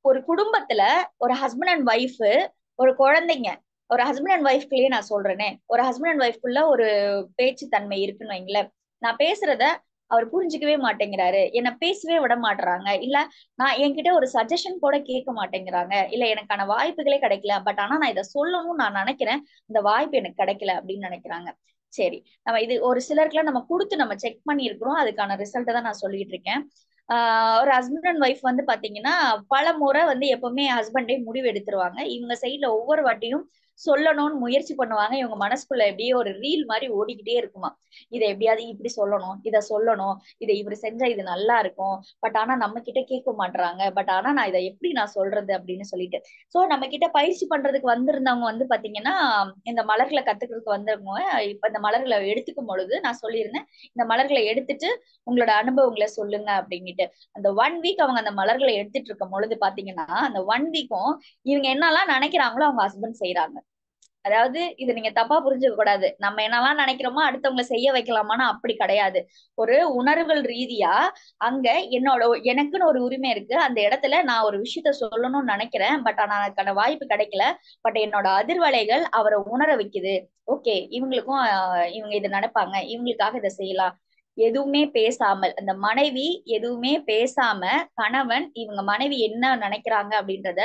ஒரு குடும்பத்துல ஒரு ஹஸ்பண்ட் அண்ட் ஒய்ஃப், ஒரு குழந்தைங்க, ஒரு ஹஸ்பண்ட் அண்ட் ஒய்ஃப்குள்ளேயே நான் சொல்றேனே, ஒரு ஹஸ்பண்ட் அண்ட் ஒய்ஃப்குள்ள ஒரு பேச்சு தன்மை இருக்குன்னு வைங்களேன். நான் பேசுறத அவர் புரிஞ்சுக்கவே மாட்டேங்கிறாரு, என்ன பேசவே விட மாட்டறாங்க, இல்ல நான் என்கிட்ட ஒரு சஜஷன் கூட கேட்க மாட்டேங்கிறாங்க, இல்ல எனக்கான வாய்ப்புகளே கிடைக்கல, பட் ஆனா நான் இதை சொல்லணும்னு நான் நினைக்கிறேன், இந்த வாய்ப்பு எனக்கு கிடைக்கல அப்படின்னு நினைக்கிறாங்க. சரி, நம்ம இது ஒரு சிலருக்குலாம் நம்ம கொடுத்து நம்ம செக் பண்ணி இருக்கிறோம், அதுக்கான ரிசல்ட்டை தான் நான் சொல்லிட்டு இருக்கேன். ஒரு ஹஸ்பண்ட் அண்ட் ஒய்ஃப் வந்து பாத்தீங்கன்னா பல முறை வந்து எப்பவுமே ஹஸ்பண்டே முடிவு எடுத்துருவாங்க. இவங்க சைட்ல ஒவ்வொரு வாட்டியும் சொல்லணும்னு முயற்சி பண்ணுவாங்க. இவங்க மனசுக்குள்ள எப்படியே ஒரு ரீல் மாதிரி ஓடிக்கிட்டே இருக்குமா, இதை எப்படியாவது இப்படி சொல்லணும், இதை சொல்லணும், இதை இப்படி செஞ்சா இது நல்லா இருக்கும், பட் ஆனா நம்ம கிட்ட கேட்க மாட்றாங்க, பட் ஆனா நான் இதை எப்படி நான் சொல்றது அப்படின்னு சொல்லிட்டு. சோ நம்ம கிட்ட பயிற்சி பண்றதுக்கு வந்திருந்தவங்க வந்து பாத்தீங்கன்னா இந்த மலர்களை கத்துக்கிறதுக்கு வந்தவங்க இப்ப இந்த மலர்களை எடுத்துக்கும் பொழுது நான் சொல்லியிருந்தேன், இந்த மலர்களை எடுத்துட்டு உங்களோட அனுபவங்களை சொல்லுங்க அப்படின்னுட்டு. அந்த 1 வீக் அவங்க அந்த மலர்களை எடுத்துட்டு இருக்கும் பொழுது பாத்தீங்கன்னா அந்த 1 வீக்கும் இவங்க என்னெல்லாம் நினைக்கிறாங்களோ அவங்க ஹஸ்பண்ட் செய்யறாங்க. அதாவது இது நீங்க தப்பா புரிஞ்சுக்க கூடாது, நம்ம என்னெல்லாம் நினைக்கிறோமோ அடுத்தவங்களை செய்ய வைக்கலாமான்னு அப்படி கிடையாது. ஒரு உணர்வுகள் ரீதியா அங்க எனக்குன்னு ஒரு உரிமை இருக்கு, அந்த இடத்துல நான் ஒரு விஷயத்த சொல்லணும்னு நினைக்கிறேன், பட் ஆனா அதுக்கான வாய்ப்பு கிடைக்கல, பட் என்னோட அதிர்வலைகள் அவரை உணர வைக்குது. ஓகே, இவங்களுக்கும் இவங்க இதை நினைப்பாங்க, இவங்களுக்காக இதை செய்யலாம். எதுவுமே பேசாமல் அந்த மனைவி எதுவுமே பேசாம கணவன் இவங்க மனைவி என்ன நினைக்கிறாங்க அப்படின்றத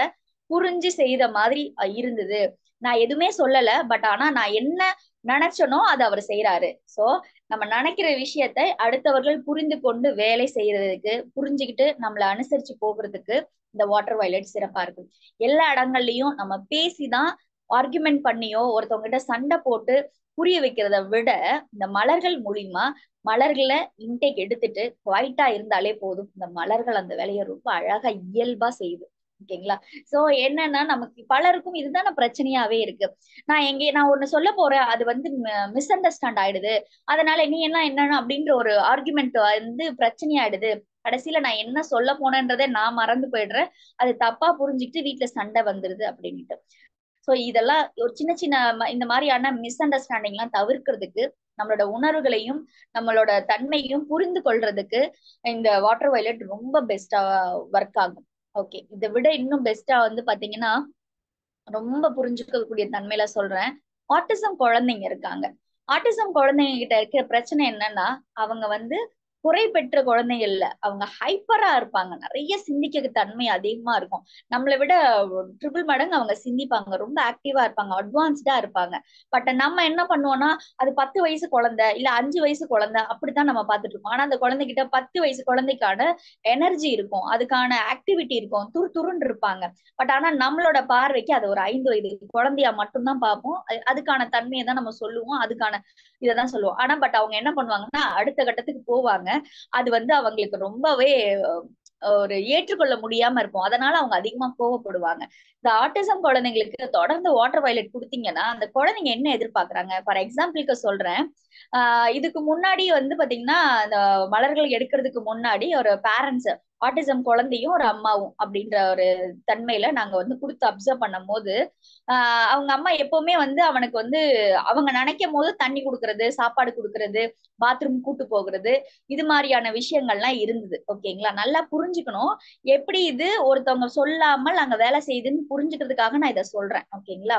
புரிஞ்சு செய்த மாதிரி இருந்தது. நான் எதுவுமே சொல்லல, பட் ஆனா நான் என்ன நினைச்சனோ அதை அவர் செய்யறாரு. சோ நம்ம நினைக்கிற விஷயத்தை அடுத்தவர்கள் புரிந்து கொண்டு வேலை செய்யறதுக்கு, புரிஞ்சுக்கிட்டு நம்மளை அனுசரிச்சு போகிறதுக்கு இந்த வாட்டர் வயலட் சிறப்பா இருக்கு. எல்லா இடங்கள்லயும் நம்ம பேசிதான் ஆர்குமெண்ட் பண்ணியோ ஒருத்தவங்க கிட்ட சண்டை போட்டு புரிய வைக்கிறத விட இந்த மலர்கள் மூலியமா மலர்களை இன்டேக் எடுத்துட்டு குவைட்டா இருந்தாலே போதும், இந்த மலர்கள் அந்த வேலையை ரொம்ப அழகா இயல்பா செய்யுது. ஓகேங்களா? சோ என்னன்னா நமக்கு பலருக்கும் இதுதான பிரச்சனையாவே இருக்கு. நான் ஒண்ணு சொல்ல போறேன், அது வந்து மிஸ் அண்டர்ஸ்டாண்ட் ஆயிடுது, அதனால நீ எல்லாம் என்னன்னு அப்படின்ற ஒரு ஆர்குமெண்ட் வந்து பிரச்சனையாயிடுது, கடைசியில நான் என்ன சொல்ல போனேன்றதை நான் மறந்து போயிடுறேன், அது தப்பா புரிஞ்சுக்கிட்டு வீட்டுல சண்டை வந்துருது அப்படின்ட்டு. சோ இதெல்லாம் ஒரு சின்ன சின்ன இந்த மாதிரியான மிஸ் அண்டர்ஸ்டாண்டிங் எல்லாம் தவிர்க்கிறதுக்கு, நம்மளோட உணர்வுகளையும் நம்மளோட தன்மையும் புரிந்து கொள்றதுக்கு இந்த வாட்டர் வயலட் ரொம்ப பெஸ்டா ஒர்க் ஆகும். ஓகே, இதை விட இன்னும் பெஸ்டா வந்து பாத்தீங்கன்னா ரொம்ப புரிஞ்சுக்கக்கூடிய தன்மையில சொல்றேன், ஆட்டிசம் குழந்தைங்க இருக்காங்க. ஆட்டிசம் குழந்தைங்க கிட்ட இருக்கிற பிரச்சனை என்னன்னா, அவங்க வந்து குறை பெற்ற குழந்தைகள் இல்ல, அவங்க ஹைப்பரா இருப்பாங்க, நிறைய சிந்திக்க தன்மை அதிகமா இருக்கும். நம்மளை விட ட்ரிபிள் மடங்கு அவங்க சிந்திப்பாங்க, ரொம்ப ஆக்டிவா இருப்பாங்க, அட்வான்ஸ்டா இருப்பாங்க. பட் நம்ம என்ன பண்ணுவோம்னா அது 10 வயசு குழந்தை இல்ல 5 வயசு குழந்தை அப்படித்தான் நம்ம பார்த்துட்டு இருக்கோம். ஆனா அந்த குழந்தைகிட்ட 10 வயசு குழந்தைக்கான எனர்ஜி இருக்கும், அதுக்கான ஆக்டிவிட்டி இருக்கும், துரு துருன்னு இருப்பாங்க. பட் ஆனா நம்மளோட பார்வைக்கு அது ஒரு 5 வயது குழந்தையா மட்டும்தான் பார்ப்போம், அதுக்கான தன்மையை தான் நம்ம சொல்லுவோம், அதுக்கான இதைதான் சொல்லுவோம். ஆனா பட் அவங்க என்ன பண்ணுவாங்கன்னா அடுத்த கட்டத்துக்கு போவாங்க, அது வந்து அவங்களுக்கு ரொம்பவே ஒரு ஏற்றுக்கொள்ள முடியாம இருக்கும், அதனால அவங்க அதிகமா கோவப்படுவாங்க. இந்த ஆட்டிசம் குழந்தைங்களுக்கு தொடர்ந்து வாட்டர் வயலட் கொடுத்தீங்கன்னா அந்த குழந்தைங்க என்ன எதிர்பார்க்கறாங்க, ஃபார் எக்ஸாம்பிளுக்கு சொல்றேன், இதுக்கு முன்னாடி வந்து பாத்தீங்கன்னா இந்த மலர்கள் எடுக்கிறதுக்கு முன்னாடி ஒரு பேரண்ட்ஸ் ஆட்டிசம் குழந்தையும் ஒரு அம்மாவும் அப்படின்ற ஒரு தன்மையில நாங்க வந்து கொடுத்து அப்சர்வ் பண்ணும் போது அவங்க அம்மா எப்பவுமே வந்து அவனுக்கு வந்து அவங்க நினைக்கும் போது தண்ணி கொடுக்கறது, சாப்பாடு கொடுக்கறது, பாத்ரூம் கூட்டு போகிறது, இது மாதிரியான விஷயங்கள்லாம் இருந்தது. ஓகேங்களா? நல்லா புரிஞ்சுக்கணும், எப்படி இது ஒருத்தவங்க சொல்லாமல் அங்க வேலை செய்யுதுன்னு புரிஞ்சுக்கிறதுக்காக நான் இதை சொல்றேன். ஓகேங்களா?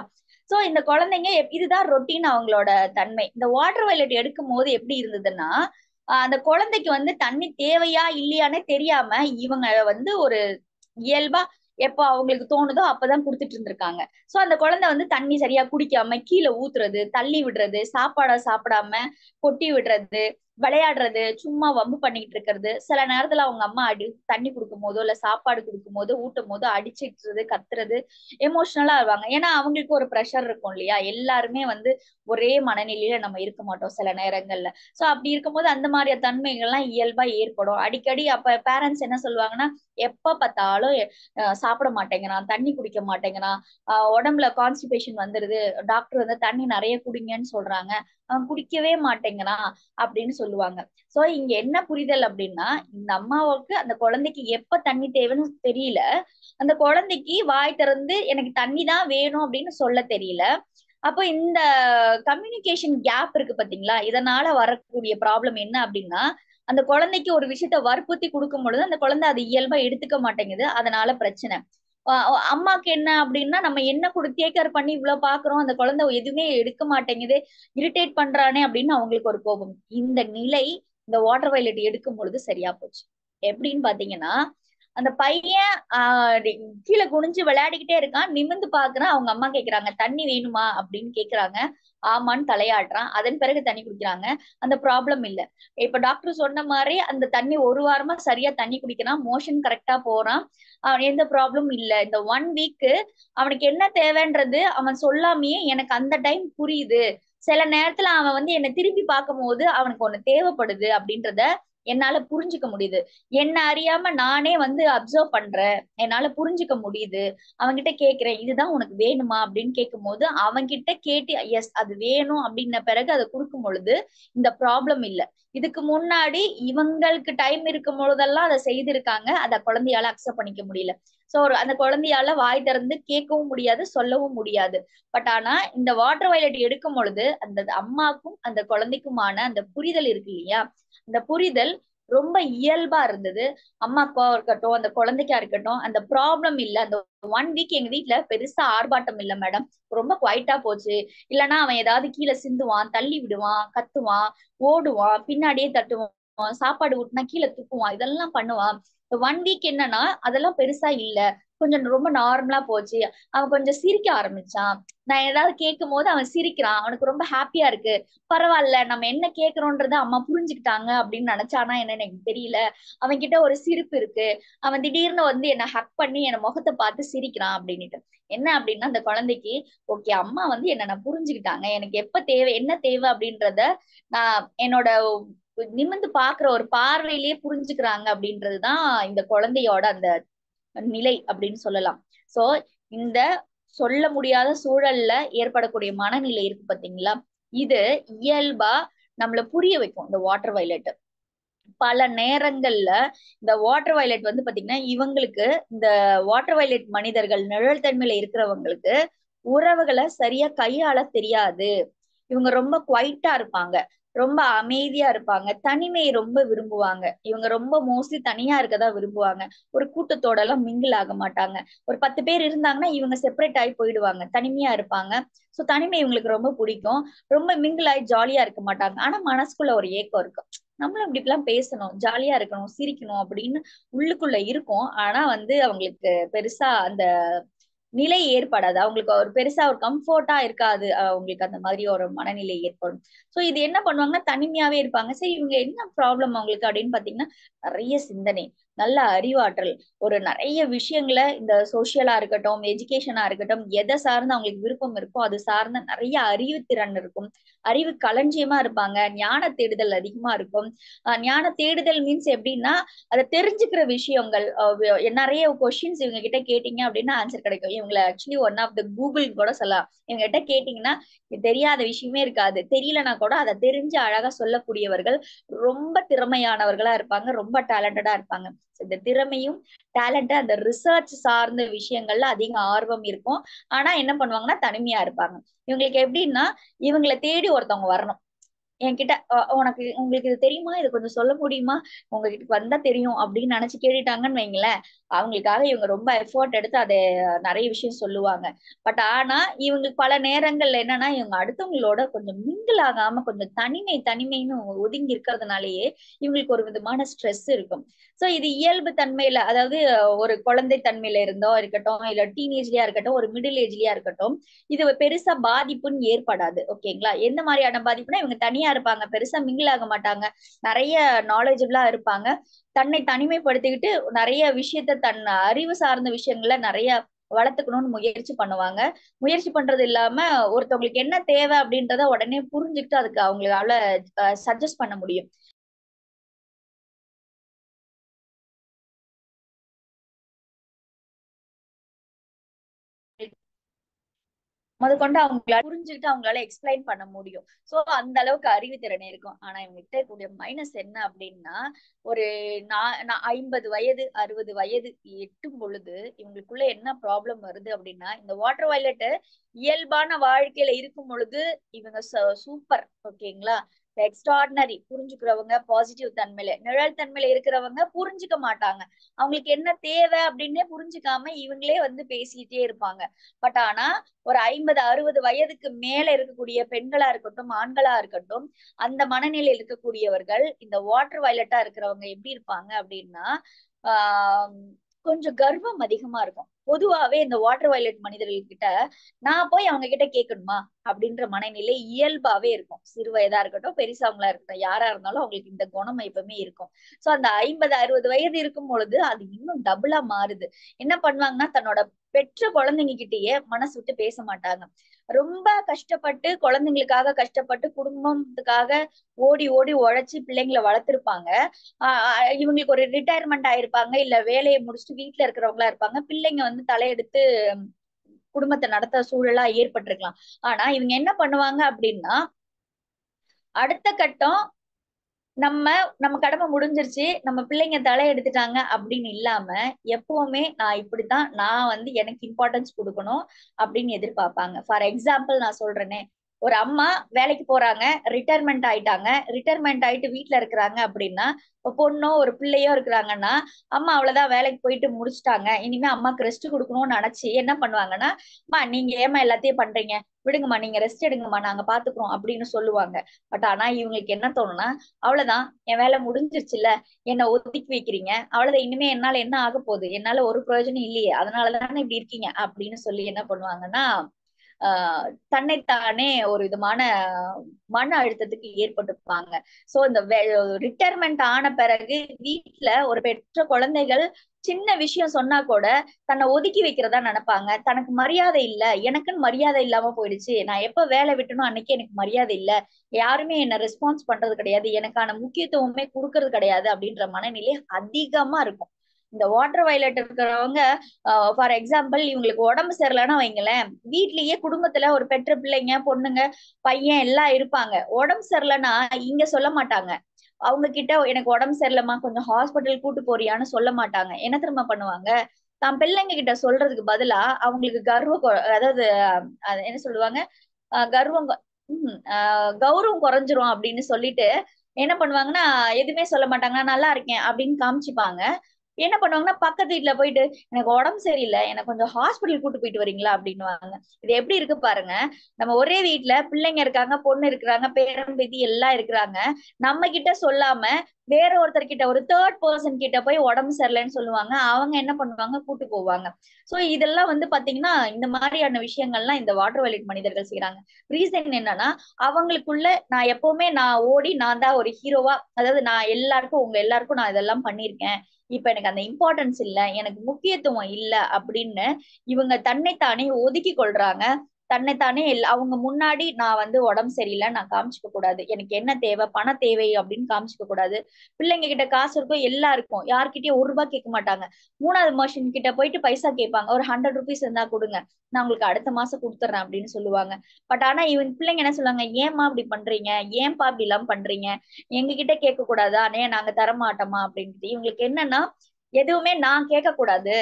சோ இந்த குழந்தைங்க இதுதான் ரொட்டீன் அவங்களோட தன்மை. இந்த வாட்டர் வயலட் எடுக்கும் போது எப்படி இருந்ததுன்னா அந்த குழந்தைக்கு வந்து தண்ணி தேவையா இல்லையானே தெரியாம இவங்க வந்து ஒரு இயல்பா எப்ப அவங்களுக்கு தோணுதோ அப்பதான் குடுத்துட்டு இருந்திருக்காங்க. சோ அந்த குழந்தை வந்து தண்ணி சரியா குடிக்காம கீழே ஊத்துறது, தள்ளி விடுறது, சாப்பாட சாப்பிடாம கொட்டி விடுறது, விளையாடுறது, சும்மா வம்பு பண்ணிட்டு இருக்கிறது, சில நேரத்துல அவங்க அம்மா தண்ணி கொடுக்கும் போதோ இல்ல சாப்பாடு கொடுக்கும் போதோ ஊட்டும் போதோ அடிச்சிட்டுறது, கத்துறது, எமோஷனலா ஆவாங்க. ஏன்னா அவங்களுக்கு ஒரு ப்ரெஷர் இருக்கும் இல்லையா? எல்லாருமே வந்து ஒரே மனநிலையில நம்ம இருக்க மாட்டோம் சில நேரங்கள்ல. சோ அப்படி இருக்கும்போது அந்த மாதிரி தன்மைகள்லாம் இயல்பா ஏற்படும். அடிக்கடி அப்ப பேரண்ட்ஸ் என்ன சொல்லுவாங்கன்னா, எப்ப பார்த்தாலும் சாப்பிட மாட்டேங்கிறான், தண்ணி குடிக்க மாட்டேங்கிறான், உடம்புல கான்ஸ்டிபேஷன் வந்துருது, டாக்டர் வந்து தண்ணி நிறைய குடிங்கன்னு சொல்றாங்க, அவன் குடிக்கவே மாட்டேங்கிறான் அப்படின்னு சொல்லுவாங்க. சோ இங்க என்ன புரிதல் அப்படின்னா, இந்த அம்மாவுக்கு அந்த குழந்தைக்கு எப்ப தண்ணி தேவைன்னு தெரியல, அந்த குழந்தைக்கு வாய் திறந்து எனக்கு தண்ணி தான் வேணும் அப்படின்னு சொல்ல தெரியல. அப்போ இந்த கம்யூனிகேஷன் கேப் இருக்கு பாத்தீங்களா, இதனால வரக்கூடிய ப்ராப்ளம் என்ன அப்படின்னா, அந்த குழந்தைக்கு ஒரு விஷயத்த வற்புறுத்தி கொடுக்கும் பொழுது அந்த குழந்தை அது இயல்பா எடுத்துக்க மாட்டேங்குது, அதனால பிரச்சனை. அம்மாக்கு என்ன அப்படின்னா, நம்ம என்ன டேக் கேர் பண்ணி இவ்வளவு பாக்குறோம், அந்த குழந்தை எதுவுமே எடுக்க மாட்டேங்குது, இரிட்டேட் பண்றானே அப்படின்னு அவங்களுக்கு ஒரு கோபம். இந்த நிலை இந்த வாட்டர் வயலட் எடுக்கும் பொழுது சரியா போச்சு. எப்படின்னு பாத்தீங்கன்னா, அந்த பையன் கீழே குனிஞ்சு விளையாடிக்கிட்டே இருக்கான், நிமிர்ந்து பாக்குறான், அவங்க அம்மா கேக்குறாங்க தண்ணி வேணுமா அப்படின்னு கேக்குறாங்க. ஆமான்னு தலையாடுறான். அதன் பிறகு தண்ணி குடிக்கிறாங்க. அந்த ப்ராப்ளம் இல்ல. இப்ப டாக்டர் சொன்ன மாதிரி அந்த தண்ணி ஒரு வாரமா சரியா தண்ணி குடிக்கிறான், மோஷன் கரெக்டா போறான், எந்த ப்ராப்ளம் இல்ல. இந்த 1 வீக் அவனுக்கு என்ன தேவைன்றது அவன் சொல்லாமையே எனக்கு அந்த டைம் புரியுது. சில நேரத்துல அவன் வந்து என்னை திரும்பி பார்க்கும் போது அவனுக்கு ஒண்ணு தேவைப்படுது அப்படின்றத என்னால புரிஞ்சுக்க முடியுது. என்ன அறியாம நானே வந்து அப்சர்வ் பண்றேன், என்னால புரிஞ்சுக்க முடியுது. அவன்கிட்ட கேக்குறேன், இதுதான் உனக்கு வேணுமா அப்படின்னு கேட்கும் போது அவன்கிட்ட கேட்டு எஸ் அது வேணும் அப்படின்ன பிறகு அதை கொடுக்கும் பொழுது இந்த ப்ராப்ளம் இல்ல. இதுக்கு முன்னாடி இவங்களுக்கு டைம் இருக்கும் பொழுதெல்லாம் அதை செய்திருக்காங்க, அதை குழந்தையால அக்செப்ட் பண்ணிக்க முடியல. சோ அந்த குழந்தையால வாய் திறந்து கேட்கவும் முடியாது, சொல்லவும் முடியாது. பட் ஆனா இந்த வாட்டர் வயலட் எடுக்கும் பொழுது அந்த அம்மாக்கும் அந்த குழந்தைக்குமான அந்த புரிதல் இருக்கு இல்லையா, அந்த புரிதல் ரொம்ப இயல்பா இருந்தது. அம்மாக்கா இருக்கட்டும், அந்த குழந்தைக்கா இருக்கட்டும், அந்த ப்ராப்ளம் இல்ல. அந்த 1 வீக் எங்க வீட்ல பெருசா ஆர்ப்பாட்டம் இல்ல மேடம், ரொம்ப குவைட்டா போச்சு. இல்லைன்னா அவன் ஏதாவது கீழே சிந்துவான், தள்ளி விடுவான், கத்துவான், ஓடுவான், பின்னாடியே தட்டுவான், சாப்பாடு ஊட்டினா கீழே துப்புவான், இதெல்லாம் பண்ணுவான். இந்த 1 வீக் என்னன்னா அதெல்லாம் பெருசா இல்ல, கொஞ்சம் ரொம்ப நார்மலா போச்சு. அவன் கொஞ்சம் சிரிக்க ஆரம்பிச்சான், நான் ஏதாவது கேட்கும் போது அவன் சிரிக்கிறான், அவனுக்கு ரொம்ப ஹாப்பியா இருக்கு. பரவாயில்ல, நம்ம என்ன கேக்குறோன்றத அம்மா புரிஞ்சுக்கிட்டாங்க அப்படின்னு நினைச்சானா என்னன்னு எனக்கு தெரியல. அவன் கிட்ட ஒரு சிரிப்பு இருக்கு, அவன் திடீர்னு வந்து என்ன ஹக் பண்ணி என் முகத்தை பார்த்து சிரிக்கிறான் அப்படின்னுட்டு. என்ன அப்படின்னா அந்த குழந்தைக்கு ஓகே, அம்மா வந்து என்ன புரிஞ்சுக்கிட்டாங்க, எனக்கு எப்ப தேவை என்ன தேவை அப்படின்றத நான் என்னோட நிமிர்ந்து பாக்குற ஒரு பார்வையிலேயே புரிஞ்சுக்கிறாங்க அப்படின்றதுதான் இந்த குழந்தையோட அந்த நிலை அப்படின்னு சொல்லலாம். சோ இந்த சொல்ல முடியாத சூழல்ல ஏற்படக்கூடிய மனநிலை இருக்கு பாத்தீங்களா, இது இயல்பா நம்மள புரிய வைக்கும் இந்த வாட்டர் வயலட். பல நேரங்கள்ல இந்த வாட்டர் வயலட் வந்து பாத்தீங்கன்னா இவங்களுக்கு, இந்த வாட்டர் வயலட் மனிதர்கள் நிழல் தன்மையில இருக்கிறவங்களுக்கு உறவுகளை சரியா கையாள தெரியாது. இவங்க ரொம்ப குவைட்டா இருப்பாங்க, ரொம்ப அமைதியா இருப்பாங்க, தனிமையை ரொம்ப விரும்புவாங்க. இவங்க ரொம்ப மோஸ்ட்லி தனியா இருக்கதா விரும்புவாங்க. ஒரு கூட்டத்தோட எல்லாம் மிங்கிள் ஆக மாட்டாங்க. ஒரு 10 பேர் இருந்தாங்கன்னா இவங்க செப்பரேட் ஆகி போயிடுவாங்க, தனிமையா இருப்பாங்க. சோ தனிமை இவங்களுக்கு ரொம்ப பிடிக்கும். ரொம்ப மிங்கிள் ஆகி ஜாலியா இருக்க மாட்டாங்க. ஆனா மனசுக்குள்ள ஒரு ஏக்கம் இருக்கும், நம்மளும் இப்படி எல்லாம் பேசணும், ஜாலியா இருக்கணும், சிரிக்கணும் அப்படின்னு உள்ளுக்குள்ள இருக்கும். ஆனா வந்து அவங்களுக்கு பெருசா அந்த நிலை ஏற்படாது, அவங்களுக்கு ஒரு பெருசா ஒரு கம்ஃபர்ட்டா இருக்காது, அவங்களுக்கு அந்த மாதிரி ஒரு மனநிலை ஏற்படும். சோ இது என்ன பண்ணுவாங்கன்னா தனிமையாவே இருப்பாங்க. சரி இவங்க என்ன ப்ராப்ளம் அவங்களுக்கு அப்படின்னு பாத்தீங்கன்னா, நிறைய சிந்தனை, நல்ல அறிவாற்றல், ஒரு நிறைய விஷயங்களை இந்த சோசியலா இருக்கட்டும், எஜுகேஷனா இருக்கட்டும், எதை சார்ந்து அவங்களுக்கு விருப்பம் இருக்கோ அது சார்ந்த நிறைய அறிவு திறன் இருக்கும், அறிவு களஞ்சியமா இருப்பாங்க, ஞான தேடுதல் அதிகமா இருக்கும். ஞான தேடுதல் மீன்ஸ் எப்படின்னா, அதை தெரிஞ்சுக்கிற விஷயங்கள், நிறைய கொஸ்டின்ஸ் இவங்க கிட்ட கேட்டீங்க அப்படின்னா ஆன்சர் கிடைக்கும். இவங்களை actually one of the Google கூட சொல்லலாம். இவங்க கிட்ட கேட்டீங்கன்னா தெரியாத விஷயமே இருக்காது, தெரியலனா கூட அதை தெரிஞ்சு அழகா சொல்லக்கூடியவர்கள், ரொம்ப திறமையானவர்களா இருப்பாங்க, ரொம்ப டேலண்டடா இருப்பாங்க. இந்த திறமையும் டேலண்ட் அந்த ரிசர்ச் சார்ந்த விஷயங்கள்ல அதிக ஆர்வம் இருக்கும். ஆனா என்ன பண்ணுவாங்கன்னா தனிமையா இருப்பாங்க. இவங்களுக்கு எப்படின்னா, இவங்களை தேடி ஒருத்தவங்க வரணும். என்கிட்ட உனக்கு உங்களுக்கு இது தெரியுமா, இது கொஞ்சம் சொல்ல முடியுமா, உங்ககிட்ட வந்தா தெரியும் அப்படின்னு நினைச்சு கேட்டுட்டாங்கன்னு வைங்களேன், அவங்களுக்காக இவங்க ரொம்ப எஃபோர்ட் எடுத்து அதை நிறைய விஷயம் சொல்லுவாங்க. பட் ஆனா இவங்களுக்கு பல நேரங்கள்ல என்னன்னா, இவங்க அடுத்தவங்களோட கொஞ்சம் மிங்கிள் ஆகாம கொஞ்சம் தனிமைன்னு ஒதுங்கி இருக்கிறதுனாலயே இவங்களுக்கு ஒரு விதமான ஸ்ட்ரெஸ் இருக்கும். சோ இது இயல்பு தன்மையில, அதாவது ஒரு குழந்தை தன்மையில இருந்தோ இருக்கட்டும், இல்ல டீனேஜ்லயா இருக்கட்டும், ஒரு மிடில் ஏஜ்லயா இருக்கட்டும், இது பெருசா பாதிப்புன்னு ஏற்படாது. ஓகேங்களா? எந்த மாதிரியான பாதிப்புனா, இவங்க தனியா தனியா இருப்பாங்க, பெருசா மிங்கிள் ஆக மாட்டாங்க, நிறைய நாலேஜபிளா இருப்பாங்க. தன்னை தனிமைப்படுத்திக்கிட்டு நிறைய விஷயத்த தன் அறிவு சார்ந்த விஷயங்கள நிறைய வளர்த்துக்கணும்னு முயற்சி பண்ணுவாங்க. முயற்சி பண்றது இல்லாம ஒருத்தவங்களுக்கு என்ன தேவை அப்படின்றத உடனே புரிஞ்சுக்கிட்டு அதுக்கு அவங்களால சஜஸ்ட் பண்ண முடியும். முதற்கொண்டு அவங்களால புரிஞ்சுக்கிட்டு அவங்களால எக்ஸ்பிளைன் பண்ண முடியும். சோ அந்த அளவுக்கு அறிவுத்திறன் இருக்கும். ஆனா இவங்க கிட்ட இருக்கக்கூடிய மைனஸ் என்ன அப்படின்னா, ஒரு 50 வயது 60 வயது எட்டும் பொழுது இவங்களுக்குள்ள என்ன ப்ராப்ளம் வருது அப்படின்னா, இந்த வாட்டர் வயலட் இயல்பான வாழ்க்கையில இருக்கும் பொழுது இவங்க சூப்பர், ஓகேங்களா, எக்ஸ்ட்ராடினரி, புரிஞ்சுக்கிறவங்க, பாசிட்டிவ் தன்மையில, நிழல் தன்மையில இருக்கிறவங்க புரிஞ்சுக்க மாட்டாங்க. அவங்களுக்கு என்ன தேவை அப்படின்னே புரிஞ்சுக்காம இவங்களே வந்து பேசிட்டே இருப்பாங்க. பட் ஆனா ஒரு 50 60 வயதுக்கு மேல இருக்கக்கூடிய பெண்களா இருக்கட்டும், ஆண்களா இருக்கட்டும், அந்த மனநிலையில் இருக்கக்கூடியவர்கள் இந்த வாட்டர் வயலட்டா இருக்கிறவங்க எப்படி இருப்பாங்க அப்படின்னா, ஆஹ் கொஞ்சம் கர்வம் அதிகமா இருக்கும். பொதுவாவே இந்த வாட்டர் வயலட் மனிதர்கள் கிட்ட நான் போய் அவங்க கிட்ட கேட்கணுமா அப்படின்ற மனநிலை இயல்பாவே இருக்கும். சிறு வயதா இருக்கட்டும், பெருசாவங்களா இருக்கட்டும், யாரா இருந்தாலும் அவங்களுக்கு இந்த குணம் எப்பவுமே இருக்கும். சோ அந்த 50 60 வயது இருக்கும் பொழுது அது இன்னும் டபுளா மாறுது. என்ன பண்ணுவாங்கன்னா, தன்னோட பெற்ற குழந்தைங்க கிட்டயே மனசு விட்டு பேச மாட்டாங்க. ரொம்ப கஷ்டப்பட்டு குழந்தைங்களுக்காக கஷ்டப்பட்டு குடும்பத்துக்காக ஓடி ஓடி உழைச்சு பிள்ளைங்களை வளர்த்திருப்பாங்க. இவங்களுக்கு ஒரு ரிட்டையர்மெண்ட் ஆயிருப்பாங்க, இல்ல வேலையை முடிச்சுட்டு வீட்டுல இருக்கிறவங்களா இருப்பாங்க. பிள்ளைங்க வந்து தலையெடுத்து குடும்பத்தை நடத்த சூழலா ஏற்பட்டிருக்கலாம். ஆனா இவங்க என்ன பண்ணுவாங்க அப்படின்னா, அடுத்த கட்டம் நம்ம நம்ம கடமை முடிஞ்சிருச்சு, நம்ம பிள்ளைங்க தலை எடுத்துட்டாங்க அப்படின்னு இல்லாம எப்பவுமே நான் இப்படித்தான், நான் வந்து எனக்கு இம்பார்ட்டன்ஸ் கொடுக்கணும் அப்படின்னு எதிர்பார்ப்பாங்க. ஃபார் எக்ஸாம்பிள் நான் சொல்றேனே, ஒரு அம்மா வேலைக்கு போறாங்க, ரிட்டையர்மெண்ட் ஆயிட்டாங்க, ரிட்டையர்மெண்ட் ஆயிட்டு வீட்டுல இருக்கிறாங்க அப்படின்னா, பொண்ணோ ஒரு பிள்ளையோ இருக்கிறாங்கன்னா, அம்மா அவ்வளவுதான் வேலைக்கு போயிட்டு முடிச்சுட்டாங்க, இனிமே அம்மாக்கு ரெஸ்ட் கொடுக்கணும்னு நினைச்சு என்ன பண்ணுவாங்கன்னா, அம்மா நீங்க ஏமா எல்லாத்தையும் பண்றீங்க, விடுங்கம்மா, நீங்க ரெஸ்ட் எடுங்கம்மா, நாங்க பாத்துக்கிறோம் அப்படின்னு சொல்லுவாங்க. பட் ஆனா இவங்களுக்கு என்ன தோணும்னா, அவ்வளவுதான், என் வேலை முடிஞ்சிருச்சுல்ல, என்ன ஒதுக்கி வைக்கிறீங்க, அவ்வளவுதான், இனிமே என்னால என்ன ஆக போகுது, என்னால ஒரு பிரயோஜனம் இல்லையே, அதனாலதானே இப்படி இருக்கீங்க அப்படின்னு சொல்லி என்ன பண்ணுவாங்கன்னா, தன்னைத்தானே ஒரு விதமான மன அழுத்தத்துக்கு ஏற்பட்டுப்பாங்க. சோ இந்த ரிட்டையர்மெண்ட் ஆன பிறகு வீட்டுல ஒரு பெற்ற குழந்தைகள் சின்ன விஷயம் சொன்னா கூட தன்னை ஒதுக்கி வைக்கிறதா நினைப்பாங்க. தனக்கு மரியாதை இல்ல, எனக்குன்னு மரியாதை இல்லாம போயிடுச்சு, நான் எப்ப வேலை விட்டனோ அன்னைக்கு எனக்கு மரியாதை இல்ல, யாருமே என்ன ரெஸ்பான்ஸ் பண்றது கிடையாது, எனக்கான முக்கியத்துவமே கொடுக்கறது கிடையாது அப்படின்ற மனநிலை அதிகமா இருக்கும். இந்த வாட்டர் வயலட் இருக்கிறவங்க, ஃபார் எக்ஸாம்பிள் இவங்களுக்கு உடம்பு சரியில்லைன்னா வைங்களேன், வீட்லயே குடும்பத்துல ஒரு பெற்ற பிள்ளைங்க, பொண்ணுங்க, பையன் எல்லாம் இருப்பாங்க. உடம்பு சரியில்லைன்னா இங்க சொல்ல மாட்டாங்க. அவங்க கிட்ட எனக்கு உடம்பு சரியில்லைம்மா, கொஞ்சம் ஹாஸ்பிட்டல் கூட்டு போறியான்னு சொல்ல மாட்டாங்க. என்ன திரும்ப பண்ணுவாங்க, தான் பிள்ளைங்க கிட்ட சொல்றதுக்கு பதிலா அவங்களுக்கு அதாவது என்ன சொல்லுவாங்க, கர்வம் கௌரவம் குறைஞ்சிரும் அப்படின்னு சொல்லிட்டு என்ன பண்ணுவாங்கன்னா, எதுவுமே சொல்ல மாட்டாங்க, நான் நல்லா இருக்கேன் அப்படின்னு காமிச்சுப்பாங்க. என்ன பண்ணுவாங்கன்னா, பக்கத்து வீட்டுல போயிட்டு எனக்கு உடம்பு சரியில்லை, எனக்கு கொஞ்சம் ஹாஸ்பிட்டல் கூட்டு போயிட்டு வரீங்களா அப்படின்னுவாங்க. இது எப்படி இருக்கு பாருங்க, நம்ம ஒரே வீட்டுல பிள்ளைங்க இருக்காங்க, பொண்ணு இருக்கிறாங்க, பேரன் பேத்தி எல்லாம் இருக்கிறாங்க, நம்ம கிட்ட சொல்லாம வேற ஒருத்தர் கிட்ட, ஒரு தேர்ட் பர்சன் கிட்ட போய் உடம்பு சரியில்லைன்னு சொல்லுவாங்க. அவங்க என்ன பண்ணுவாங்க, கூட்டு போவாங்க. சோ இதெல்லாம் வந்து பாத்தீங்கன்னா, இந்த மாதிரியான விஷயங்கள்லாம் இந்த வாட்டர் வயலட் மனிதர்கள் செய்யறாங்க. ரீசன் என்னன்னா, அவங்களுக்குள்ள நான் எப்பவுமே நான் ஓடி நான் தான் ஒரு ஹீரோவா, அதாவது நான் எல்லாருக்கும், உங்க எல்லாருக்கும் நான் இதெல்லாம் பண்ணியிருக்கேன், இப்ப எனக்கு அந்த இம்பார்ட்டன்ஸ் இல்ல, எனக்கு முக்கியத்துவம் இல்ல அப்படின்னு இவங்க தன்னைத்தானே ஒதுக்கி கொள்றாங்க. தன்னைத்தானே அவங்க முன்னாடி நான் வந்து உடம்பு சரியில்லை நான் காமிச்சுக்க கூடாது, எனக்கு என்ன தேவை, பண தேவை அப்படின்னு காமிச்சுக்க கூடாது. பிள்ளைங்க கிட்ட காசு இருக்கும், எல்லாம் இருக்கும், யார்கிட்டயும் 1 ரூபாய் கேட்க மாட்டாங்க. மூணாவது மனுஷன் கிட்ட போயிட்டு பைசா கேட்பாங்க, ஒரு 100 rupees இருந்தா கொடுங்க, நான் உங்களுக்கு அடுத்த மாசம் கொடுத்துட்றேன் அப்படின்னு சொல்லுவாங்க. பட் ஆனா இவங்க பிள்ளைங்க என்ன சொல்லுவாங்க, ஏமா இப்படி பண்றீங்க, ஏன்பா இப்படி எல்லாம் பண்றீங்க, எங்க கிட்ட கேட்க கூடாதா, நாங்க தர மாட்டோமா அப்படின்ட்டு. இவங்களுக்கு என்னன்னா, எதுவுமே நான் கேட்க கூடாது,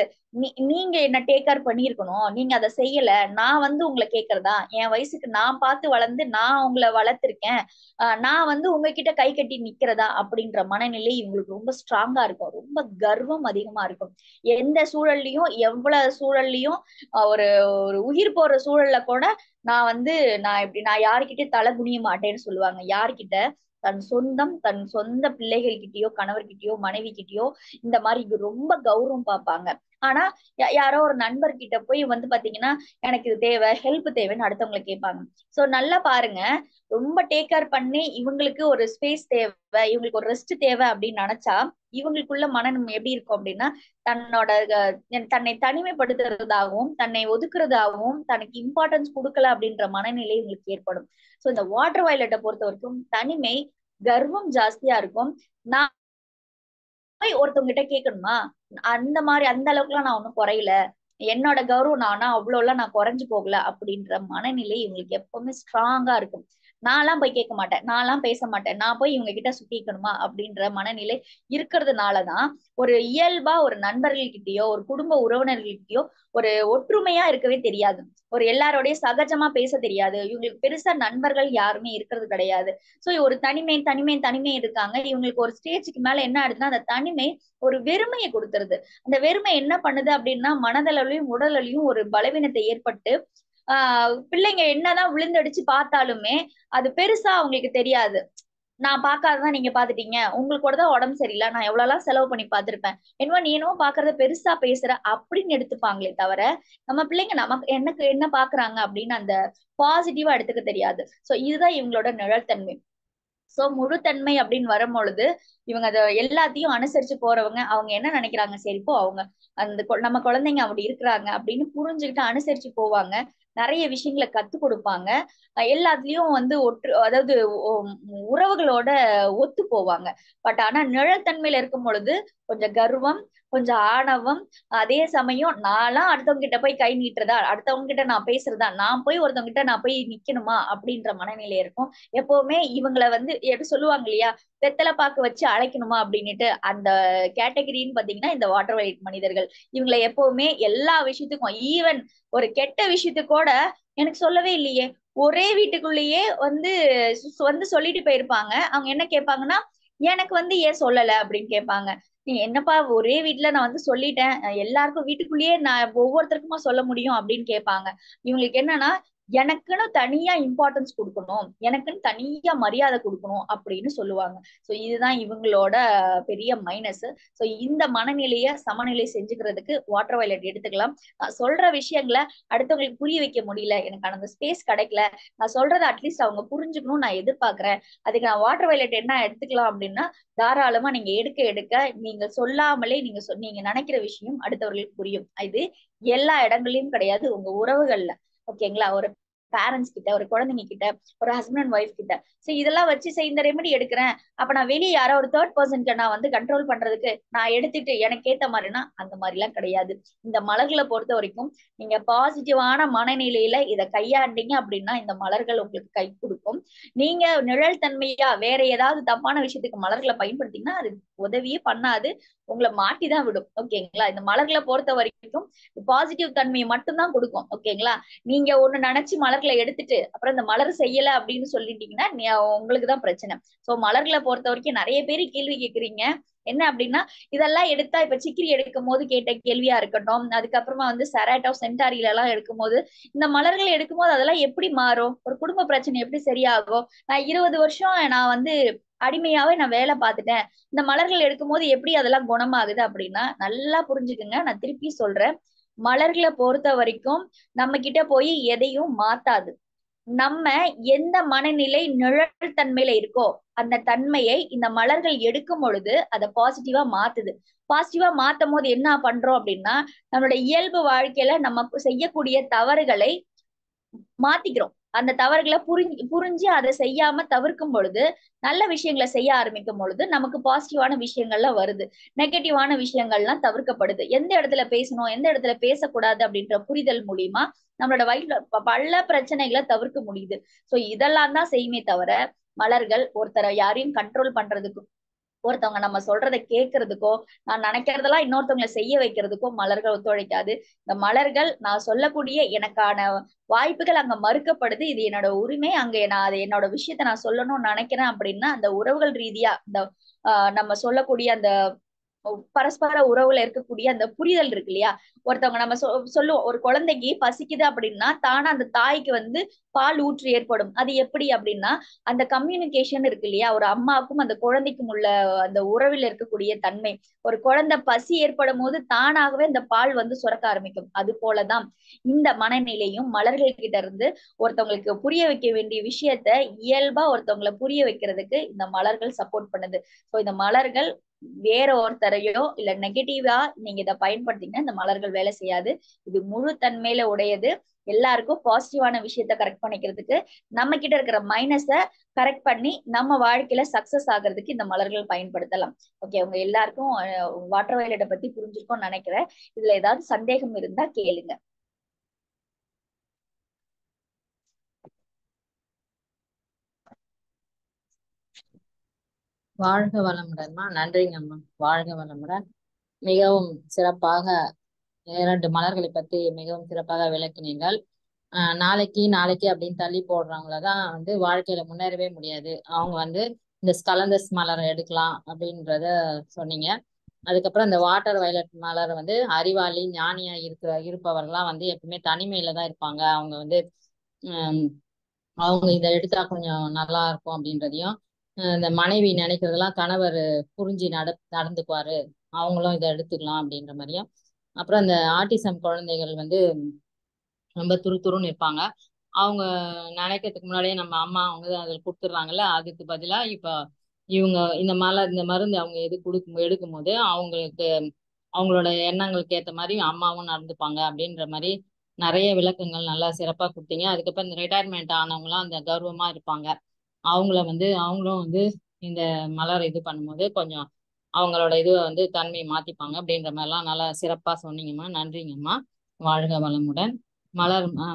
நீங்க என்ன டேக் கேர் பண்ணிருக்கணும், நீங்க அதை செய்யல, நான் வந்து உங்களை கேட்கறதா, என் வயசுக்கு நான் பார்த்து வளர்ந்து நான் உங்களை வளர்த்திருக்கேன், நான் வந்து உங்ககிட்ட கை கட்டி நிக்கிறதா அப்படின்ற மனநிலை இவங்களுக்கு ரொம்ப ஸ்ட்ராங்கா இருக்கும். ரொம்ப கர்வம் அதிகமா இருக்கும். எந்த சூழல்லையும், எவ்வளவு சூழல்லையும், ஒரு ஒரு உயிர் போற சூழல்ல கூட நான் வந்து நான் யாருக்கிட்டயும் தலை குனிய மாட்டேன்னு சொல்லுவாங்க. யாருக்கிட்ட, தன் சொந்த பிள்ளைகள் கிட்டயோ, கணவர்கிட்டயோ, மனைவி கிட்டயோ இந்த மாதிரி ரொம்ப கௌரவம் பார்ப்பாங்க. ஆனா யாரோ ஒரு நண்பர்கிட்ட போய் வந்து பாத்தீங்கன்னா எனக்கு இது தேவை, ஹெல்ப் தேவைன்னு அடுத்தவங்களை கேட்பாங்க. சோ நல்லா பாருங்க, ரொம்ப டேக் கேர் பண்ணி இவங்களுக்கு ஒரு ஸ்பேஸ் தேவை, இவங்களுக்கு ஒரு ரெஸ்ட் தேவை அப்படின்னு நினைச்சா இவங்களுக்குள்ள மனநம் எப்படி இருக்கும் அப்படின்னா தன்னோட தன்னை தனிமைப்படுத்துறதாகவும் தன்னை ஒதுக்குறதாகவும் தனக்கு இம்பார்ட்டன்ஸ் கொடுக்கல அப்படின்ற மனநிலை இவங்களுக்கு ஏற்படும். சோ இந்த வாட்டர் வயலட்டை பொறுத்த வரைக்கும் தனிமை, கர்வம் ஜாஸ்தியா இருக்கும். நான் போய் ஒருத்தவங்க கிட்ட கேட்கணுமா, அந்த மாதிரி அந்த அளவுக்கு எல்லாம் நான் ஒன்னும் குறையல, என்னோட கௌரவம் நானா அவ்வளவு எல்லாம் நான் குறைஞ்சு போகல அப்படின்ற மனநிலை இவங்களுக்கு எப்பவுமே ஸ்ட்ராங்கா இருக்கும். நான்லாம் போய் கேட்க மாட்டேன், நான்லாம் பேச மாட்டேன், நான் போய் இவங்க கிட்ட சுத்திக்கணுமா அப்படின்ற மனநிலை இருக்கிறதுனாலதான் ஒரு இயல்பா ஒரு நண்பர்கள்கிட்டயோ ஒரு குடும்ப உறவினர்கள்கிட்டயோ ஒரு ஒற்றுமையா இருக்கவே தெரியாது, ஒரு எல்லாரோடய சகஜமா பேச தெரியாது, இவங்களுக்கு பெருசா நண்பர்கள் யாருமே இருக்கிறது கிடையாது. சோ ஒரு தனிமை தனிமை தனிமை இருக்காங்க. இவங்களுக்கு ஒரு ஸ்டேஜுக்கு மேல என்ன ஆயிடுதுன்னா அந்த தனிமை ஒரு வெறுமையை கொடுத்துருது. அந்த வெறுமை என்ன பண்ணுது அப்படின்னா மனதளவுலயும் உடலலையும் ஒரு பலவீனத்தை ஏற்பட்டு பிள்ளைங்க என்னதான் விழுந்தடிச்சு பார்த்தாலுமே அது பெருசா அவங்களுக்கு தெரியாது. நான் பார்க்காததான் நீங்க பாத்துட்டீங்க, உங்களுக்கு கூட தான் உடம்பு சரியில்லை, நான் எவ்வளவு எல்லாம் செலவு பண்ணி பார்த்திருப்பேன், என்னமோ நீ என்னமோ பாக்குறத பெருசா பேசுற அப்படின்னு எடுத்துப்பாங்களே தவிர நம்ம பிள்ளைங்க நமக்கு எனக்கு என்ன பாக்குறாங்க அப்படின்னு அந்த பாசிட்டிவா எடுத்துக்க தெரியாது. சோ இதுதான் இவங்களோட நிழல்தன்மை. சோ முழுத்தன்மை அப்படின்னு வரும்பொழுது இவங்க அதை எல்லாத்தையும் அனுசரிச்சு போறவங்க, அவங்க என்ன நினைக்கிறாங்க, சரி இப்போ அவங்க அந்த நம்ம குழந்தைங்க அப்படி இருக்கிறாங்க அப்படின்னு புரிஞ்சுக்கிட்டு அனுசரிச்சு போவாங்க. நிறைய விஷயங்களை கத்து கொடுப்பாங்க. எல்லாத்துலயும் வந்து அதாவது உறவுகளோட ஒத்து போவாங்க. பட் ஆனா நிழல்தன்மையில இருக்கும் பொழுது கொஞ்சம் கர்வம், கொஞ்சம் ஆணவம், அதே சமயம் நான்லாம் அடுத்தவங்க கிட்ட போய் கை நீட்டுறதா, அடுத்தவங்க கிட்ட நான் பேசுறதா, நான் போய் ஒருத்தவங்க கிட்ட நான் போய் நிக்கணுமா அப்படின்ற மனநிலை இருக்கும். எப்பவுமே இவங்களை வந்து எப்படி சொல்லுவாங்க இல்லையா, வெத்தலை பாக்கு வச்சு அழைக்கணுமா அப்படின்னுட்டு, அந்த கேட்டகரின்னு பாத்தீங்கன்னா இந்த வாட்டர் வயலட் மனிதர்கள். இவங்களை எப்பவுமே எல்லா விஷயத்துக்கும், ஈவன் ஒரு கெட்ட விஷயத்துக்கு கூட எனக்கு சொல்லவே இல்லையே, ஒரே வீட்டுக்குள்ளேயே வந்து வந்து சொல்லிட்டு போயிருப்பாங்க. அவங்க என்ன கேட்பாங்கன்னா எனக்கு வந்து ஏன் சொல்லல அப்படின்னு கேட்பாங்க. நீ என்னப்பா ஒரே வீட்டுல நான் வந்து சொல்லிட்டேன், எல்லாருக்கும் வீட்டுக்குள்ளேயே நான் ஒவ்வொருத்தருக்குமா சொல்ல முடியும் அப்படின்னு கேட்பாங்க. இவங்களுக்கு என்னன்னா எனக்குன்னு தனியா இம்பார்ட்டன்ஸ் கொடுக்கணும், எனக்குன்னு தனியா மரியாதை கொடுக்கணும் அப்படின்னு சொல்லுவாங்க. சோ இதுதான் இவங்களோட பெரிய மைனஸ். சோ இந்த மனநிலைய சமநிலை செஞ்சுக்கிறதுக்கு வாட்டர் வயலட் எடுத்துக்கலாம். நான் சொல்ற விஷயங்களை அடுத்தவங்களுக்கு புரிய வைக்க முடியல, எனக்கு அந்த ஸ்பேஸ் கிடைக்கல, நான் சொல்றதை அட்லீஸ்ட் அவங்க புரிஞ்சுக்கணும்னு நான் எதிர்பார்க்கிறேன், அதுக்கு நான் வாட்டர் வயலட் என்ன எடுத்துக்கலாம் அப்படின்னா தாராளமா நீங்க எடுக்க எடுக்க நீங்க சொல்லாமலே நீங்க நினைக்கிற விஷயம் அடுத்தவர்களுக்கு புரியும். இது எல்லா இடங்கள்லயும் கிடையாது, உங்க உறவுகள்ல. ஓகேங்களா, ஒரு பேரண்ட்ஸ் கிட்ட, ஒரு குழந்தைங்க கிட்ட, ஒரு ஹஸ்பண்ட் அண்ட் ஒய்ஃப் கிட்ட. சோ இதெல்லாம் வச்சு இந்த ரெமெடி எடுக்கிறேன், அப்ப நான் வெளியே யாரோ ஒரு தேர்ட் பர்சன் நான் வந்து கண்ட்ரோல் பண்றதுக்கு நான் எடுத்துட்டு எனக்கு ஏத்த மாதிரினா அந்த மாதிரி எல்லாம் கிடையாது. இந்த மலர்களை பொறுத்த வரைக்கும் நீங்க பாசிட்டிவான மனநிலையில இதை கையாண்டீங்க அப்படின்னா இந்த மலர்கள் உங்களுக்கு கை கொடுக்கும். நீங்க நிழல் தன்மையா வேற ஏதாவது தப்பான விஷயத்துக்கு மலர்களை பயன்படுத்தீங்கன்னா அது உதவியே பண்ணாது, உங்களை மாட்டிதான் விடும். ஓகேங்களா, இந்த மலர்களை பொறுத்த வரைக்கும் பாசிட்டிவ் தன்மையை மட்டும்தான் கொடுக்கும். ஓகேங்களா, நீங்க ஒண்ணு நினைச்சு மலர்களை எடுத்துட்டு அப்புறம் இந்த மலர் செய்யல அப்படின்னு சொல்லிட்டீங்கன்னா உங்களுக்குதான் பிரச்சனை. சோ மலர்களை பொறுத்த வரைக்கும் நிறைய பேர் கேள்வி கேக்குறீங்க என்ன அப்படின்னா, இதெல்லாம் எடுத்தா இப்ப சிக்கிரி எடுக்கும் போது கேட்ட கேள்வியா இருக்கட்டும், அதுக்கப்புறமா வந்து செராட்டோ சென்டாரியில எல்லாம் எடுக்கும் போது இந்த மலர்கள் எடுக்கும் போது அதெல்லாம் எப்படி மாறும், ஒரு குடும்ப பிரச்சனை எப்படி சரியாகும், நான் 20 வருஷம் நான் வந்து அடிமையாவே நான் வேலை பார்த்துட்டேன், இந்த மலர்கள் எடுக்கும் போது எப்படி அதெல்லாம் குணமாகுது அப்படின்னா நல்லா புரிஞ்சுக்குங்க. நான் திருப்பி சொல்றேன், மலர்களை பொறுத்த வரைக்கும் நம்ம கிட்ட போய் எதையும் மாத்தாது. நம்ம எந்த மனநிலை நிழல் தன்மையில இருக்கோ அந்த தன்மையை இந்த மலர்கள் எடுக்கும் பொழுது அதை பாசிட்டிவா மாத்துது. பாசிட்டிவா மாத்தும் போது என்ன பண்றோம் அப்படின்னா நம்மளோட இயல்பு வாழ்க்கையில நம்ம செய்யக்கூடிய தவறுகளை மாத்திக்கிறோம். அந்த தவறுகளை புரிஞ்சு அதை செய்யாம தவிர்க்கும் பொழுது நல்ல விஷயங்களை செய்ய ஆரம்பிக்கும் பொழுது நமக்கு பாசிட்டிவான விஷயங்கள்லாம் வருது, நெகட்டிவான விஷயங்கள்லாம் தவிர்க்கப்படுது. எந்த இடத்துல பேசணும் எந்த இடத்துல பேசக்கூடாது அப்படின்ற புரிதல் மூலியமா நம்மளோட வயிற்றுல பல பிரச்சனைகளை தவிர்க்க முடியுது. சோ இதெல்லாம் தான் செய்யுமே தவிர மலர்கள் ஒருத்தரை யாரையும் கண்ட்ரோல் பண்றதுக்கு, ஒருத்தவங்க நம்ம சொல்றதை கேட்கறதுக்கோ, நான் நினைக்கிறதெல்லாம் இன்னொருத்தவங்களை செய்ய வைக்கிறதுக்கோ மலர்கள் ஒத்துழைக்காது. இந்த மலர்கள் நான் சொல்லக்கூடிய எனக்கான வாய்ப்புகள் அங்க மறுக்கப்படுது, இது என்னோட உரிமை, அங்க நான் அது என்னோட விஷயத்த நான் சொல்லணும்னு நினைக்கிறேன் அப்படின்னா அந்த உறவுகள் ரீதியா இந்த நம்ம சொல்லக்கூடிய அந்த பரஸ்பர உறவுல இருக்கக்கூடிய அந்த புரிதல் இருக்கு இல்லையா. ஒருத்தவங்க நம்ம சொல்லுவோம், ஒரு குழந்தைக்கு பசிக்குது அப்படின்னா தானா அந்த தாய்க்கு வந்து பால் ஊற்று ஏற்படும். அது எப்படி அப்படின்னா அந்த கம்யூனிகேஷன் இருக்கு இல்லையா, ஒரு அம்மாவுக்கும் அந்த குழந்தைக்கும் உள்ள அந்த உறவில் இருக்கக்கூடிய தன்மை. ஒரு குழந்தை பசி ஏற்படும் போது தானாகவே அந்த பால் வந்து சுரக்க ஆரம்பிக்கும். அது போலதான் இந்த மனநிலையும் மலர்கள் கிட்ட இருந்து ஒருத்தவங்களுக்கு புரிய வைக்க வேண்டிய விஷயத்த இயல்பா ஒருத்தவங்களை புரிய வைக்கிறதுக்கு இந்த மலர்கள் சப்போர்ட் பண்ணுது. சோ இந்த மலர்கள் வேற ஒருத்தரையோ இல்ல நெகட்டிவா நீங்க இதை பயன்படுத்தீங்கன்னா இந்த மலர்கள் வேலை செய்யாது. இது முழு தன்மையில உடையது. எல்லாருக்கும் பாசிட்டிவான விஷயத்த கரெக்ட் பண்ணிக்கிறதுக்கு, நம்ம கிட்ட இருக்கிற மைனஸ கரெக்ட் பண்ணி நம்ம வாழ்க்கையில சக்சஸ் ஆகிறதுக்கு இந்த மலர்கள் பயன்படுத்தலாம். ஓகே, உங்க எல்லாருக்கும் வாட்டர் வயலட்டை பத்தி புரிஞ்சிருக்கும்னு நினைக்கிறேன். இதுல ஏதாவது சந்தேகம் இருந்தா கேளுங்க. வாழ்க வளமுடன்மா. நன்றிங்கம்மா. வாழ்க வளமுடன். மிகவும் சிறப்பாக 2 மலர்களை பத்தி மிகவும் சிறப்பாக விளக்கினீர்கள். நாளைக்கு நாளைக்கு அப்படின்னு தள்ளி போடுறவங்களதான் வந்து வாழ்க்கையில முன்னேறவே முடியாது. அவங்க வந்து இந்த ஸ்கலந்தஸ் மலரை எடுக்கலாம் அப்படின்றத சொன்னீங்க. அதுக்கப்புறம் இந்த வாட்டர் வயலட் மலர் வந்து அறிவாளி ஞானியா இருப்பவர்கள்லாம் வந்து எப்பவுமே தனிமையில தான் இருப்பாங்க. அவங்க வந்து அவங்க இதை எடுத்தா கொஞ்சம் நல்லா இருக்கும் அப்படின்றதையும், இந்த மனைவி நினைக்கிறதெல்லாம் கணவர் புரிஞ்சு நடந்துக்குவாரு, அவங்களும் இதை எடுத்துக்கலாம் அப்படின்ற மாதிரியும். அப்புறம் இந்த ஆட்டிசம் குழந்தைகள் வந்து ரொம்ப துருதுருன்னு இருப்பாங்க. அவங்க நினைக்கிறதுக்கு முன்னாடியே நம்ம அம்மா அவங்க அதில் கொடுத்துட்றாங்கல்ல, அதுக்கு பதிலா இப்ப இவங்க இந்த மருந்து அவங்க எடுக்கும் போது அவங்களுக்கு அவங்களோட எண்ணங்களுக்கு ஏற்ற மாதிரி அம்மாவும் நடந்துப்பாங்க அப்படின்ற மாதிரி நிறைய விளக்கங்கள் நல்லா சிறப்பா கொடுத்தீங்க. அதுக்கப்புறம் இந்த ரிட்டையர்மெண்ட் ஆனவங்களாம் அந்த கௌரவமா இருப்பாங்க, அவங்களும் வந்து இந்த மலர் இது பண்ணும்போது கொஞ்சம் அவங்களோட இதுவை வந்து தன்மையை மாத்திப்பாங்க அப்படின்ற மாதிரிலாம் நல்லா சிறப்பா சொன்னீங்கம்மா. நன்றிங்கம்மா. வாழ்க வளமுடன்.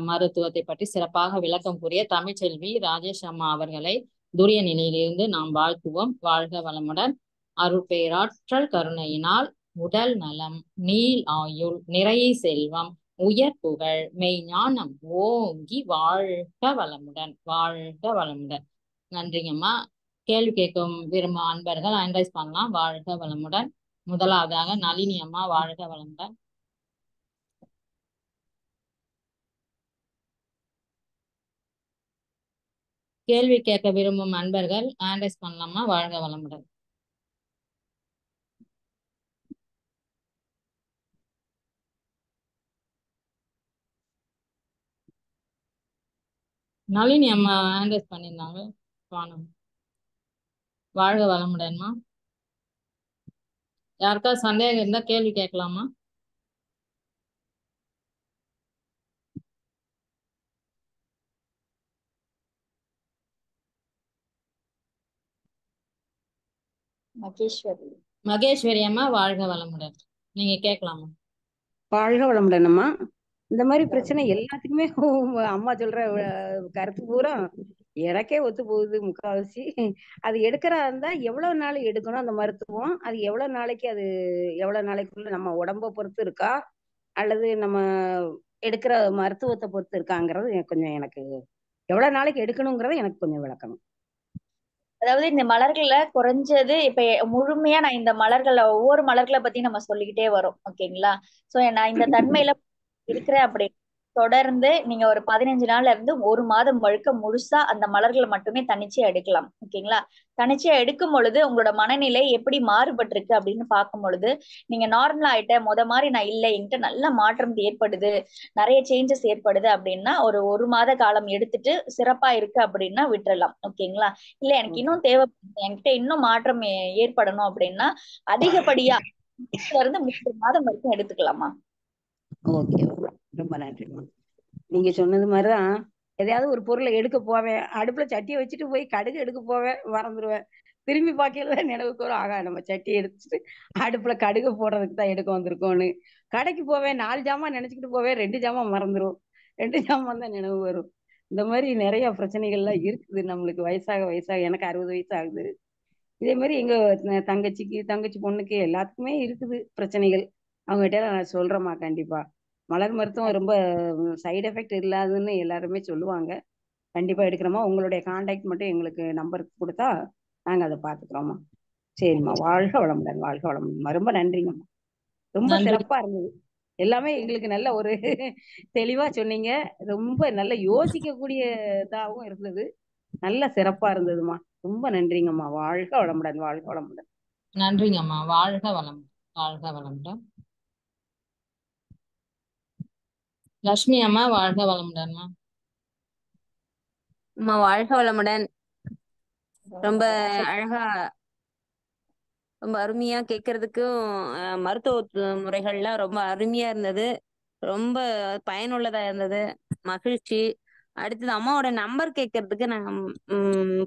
மருத்துவத்தை பற்றி சிறப்பாக விளக்கம் கூறிய தமிழ்ச்செல்வி ராஜேஷ் அம்மா அவர்களை துரிய நிலையிலிருந்து நாம் வாழ்த்துவோம். வாழ்க வளமுடன். அருட்பேராற்றல் கருணையினால் உடல் நலம், நீள் ஆயுள், நிறைய செல்வம், உயர் புகழ், மெய்ஞானம் ஓங்கி வாழ்க வளமுடன். வாழ்க வளமுடன். நன்றிங்கம்மா. கேள்வி கேட்கும் விரும்பும் அன்பர்கள் அனலைஸ் பண்ணலாம். வாழ்க வளமுடன். முதலாவதாக நளினி அம்மா. வாழ்க வளமுடன். கேள்வி கேட்க விரும்பும் அன்பர்கள் அனலைஸ் பண்ணலாமா? வாழ்க வளமுடன். நளினி அம்மா அனலைஸ் பண்ணியிருந்தாங்க. வாழ்க வளமுடன்மா. யாருக்காவது சந்தேகம் இருந்தா கேள்வி கேட்கலாமா? மகேஸ்வரி அம்மா. வாழ்க வளமுடன். நீங்க கேட்கலாமா? வாழ்க வளமுடன்மா. இந்த மாதிரி பிரச்சனை எல்லாத்துக்குமே அம்மா சொல்ற கருத்து பூரா எனக்கே ஒத்து போகுது முக்காவாசி. அது எடுக்கிறதா இருந்தா எவ்வளவு நாள் எடுக்கணும் அந்த மருத்துவம், அது எவ்வளவு நாளைக்கு, அது எவ்வளவு நாளைக்குள்ள நம்ம உடம்ப பொறுத்து இருக்கா அல்லது நம்ம எடுக்கிற மருத்துவத்தை பொறுத்து இருக்காங்கிறது கொஞ்சம் எனக்கு எவ்வளவு நாளைக்கு எடுக்கணுங்கிறத எனக்கு கொஞ்சம் விளக்கணும். அதாவது இந்த மலர்கள்ல குறைஞ்சது இப்ப முழுமையா நான் இந்த மலர்கள ஒவ்வொரு மலர்களை பத்தி நம்ம சொல்லிக்கிட்டே வரோம். ஓகேங்களா. சோ நான் இந்த தன்மையில இருக்கிறேன் அப்படி தொடர்ந்து நீங்க ஒரு 15 நாள்ல இருந்து 1 மாதம் முழுக்க முழுசா அந்த மலர்களை மட்டுமே தனிச்சையா எடுக்கலாம். ஓகேங்களா. தனிச்சையா எடுக்கும் பொழுது உங்களோட மனநிலை எப்படி மாறுபட்டிருக்கு அப்படின்னு பார்க்கும் பொழுது நீங்க நார்மலா ஆயிட்ட மாதிரி நான் இல்லை, என்கிட்ட நல்ல மாற்றம் ஏற்படுது, நிறைய சேஞ்சஸ் ஏற்படுது அப்படின்னா ஒரு மாத காலம் எடுத்துட்டு சிறப்பா இருக்கு அப்படின்னா விட்டுறலாம். ஓகேங்களா. இல்ல எனக்கு இன்னும் தேவைப்படுது, என்கிட்ட இன்னும் மாற்றம் ஏற்படணும் அப்படின்னா அதிகப்படியா இருந்து 3 மாதம் வரைக்கும் எடுத்துக்கலாமா? ஓகே, ரொம்ப நன்றிம்மா. நீங்க சொன்னது மாதிரிதான் எதையாவது ஒரு பொருளை எடுக்க போவேன், அடுப்புல சட்டியை வச்சுட்டு போய் கடுகு எடுக்க போவேன், மறந்துடுவேன். திரும்பி பார்க்கல நினைவுக்கு வரும், ஆகா நம்ம சட்டி எடுத்துட்டு அடுப்புல கடுகு போடுறதுக்கு தான் எடுக்க வந்திருக்கோன்னு. கடைக்கு போவேன், 4 ஜாமான் நினைச்சுக்கிட்டு போவேன், 2 ஜாமான் மறந்துடும், 2 ஜாமான் தான் நினைவு வரும். இந்த மாதிரி நிறைய பிரச்சனைகள்லாம் இருக்குது நம்மளுக்கு. வயசாக வயசாக எனக்கு 60 வயசு ஆகுது. இதே மாதிரி எங்க தங்கச்சி பொண்ணுக்கு எல்லாத்துக்குமே இருக்குது பிரச்சனைகள். அவங்ககிட்ட நான் சொல்றேம்மா. கண்டிப்பா மலர் மருத்துவம் ரொம்ப சைடு எஃபெக்ட் இல்லாதுன்னு எல்லாருமே சொல்லுவாங்க. கண்டிப்பா எடுக்கிறோமா. உங்களுடைய கான்டாக்ட் மட்டும் எங்களுக்கு நம்பருக்கு கொடுத்தா நாங்க அதை பாத்துக்கிறோமா. சரிம்மா, வாழ்க வளமுடன், வாழ்க வளமுடன். ரொம்ப நன்றிங்கம்மா. ரொம்ப நன்றி. சிறப்பா இருந்தது. எல்லாமே எங்களுக்கு நல்ல ஒரு தெளிவா சொன்னீங்க. ரொம்ப நல்ல யோசிக்கக்கூடிய இதாகவும் இருந்தது. நல்ல சிறப்பா இருந்ததுமா. ரொம்ப நன்றிங்கம்மா. வாழ்க வளமுடன், வாழ்க வளமுடன். நன்றிங்கம்மா. வாழ்க வளம். வாழ்க வளமுடன். லட்சுமி அம்மா வாழ்க வளமுடன்மா. அம்மா வாழ்க வளமுடன். ரொம்ப அழகா, ரொம்ப அருமையா கேட்கறதுக்கும் மருத்துவ முறைகள்லாம் ரொம்ப அருமையா இருந்தது. ரொம்ப பயனுள்ளதா இருந்தது. மகிழ்ச்சி. அடுத்தது அம்மாவோட நம்பர் கேட்கறதுக்கு நான்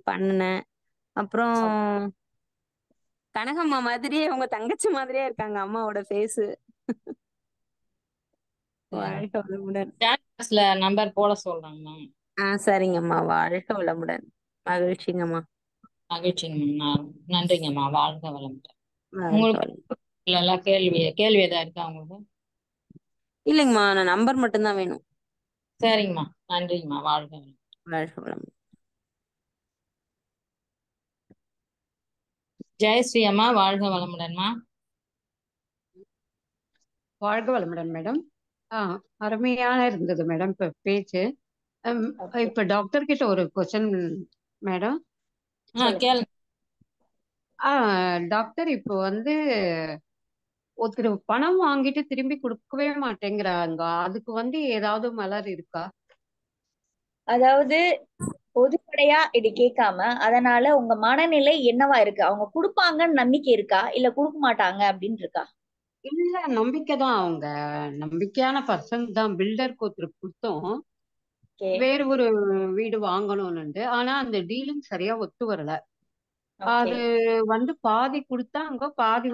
பண்ணினேன். அப்புறம் கனகம்மா மாதிரியே உங்க தங்கச்சி மாதிரியே இருக்காங்க அம்மாவோட ஃபேஸு. வாழ்க வளமுடன். நம்பர் போட சொல்றாங்கம்மா. சரிங்கம்மா. வாழ்க வளமுடன். மகிழ்ச்சிங்கம்மா. மகிழ்ச்சிங்கம்மா. நன்றிங்கம்மா. வாழ்க வளமுடன். வாழ்க உங்களுக்கு வளமுடன். கேள்வி ஏதாவது இருக்கா உங்களுக்கு? இல்லைங்கம்மா, நான் நம்பர் மட்டும்தான் வேணும். சரிங்கம்மா. நன்றிங்கம்மா. வாழ்க வளமுடன். வாழ்க வளமுடன். ஜெயஸ்ரீ அம்மா வாழ்க வளமுடன்மா. வாழ்க வளமுடன் மேடம். அருமையான இருந்தது மேடம் இப்ப பேச்சு. இப்ப டாக்டர் கிட்ட ஒரு கொஸ்டின் மேடம். கேளுங்க. டாக்டர் இப்போ ஒருத்தர் பணம் வாங்கிட்டு திரும்பி கொடுக்கவே மாட்டேங்கிறாங்க. அதுக்கு ஏதாவது மலர் இருக்கா? அதாவது பொதுப்படையா இது கேட்காம, அதனால உங்க மனநிலை என்னவா இருக்கு? அவங்க குடுப்பாங்கன்னு நம்பிக்கை இருக்கா, இல்ல குடுக்க மாட்டாங்க அப்படின்னு இருக்கா? இல்ல, நம்பிக்கை தான். அவங்க நம்பிக்கையான பர்சன் தான். பில்டருக்கு ஒருத்தர் கொடுத்தோம், வேறு ஒரு வீடு வாங்கணும்னு. ஆனா அந்த டீலிங் சரியா ஒத்து வரல. அது பாதி கொடுத்தாங்க, பாதி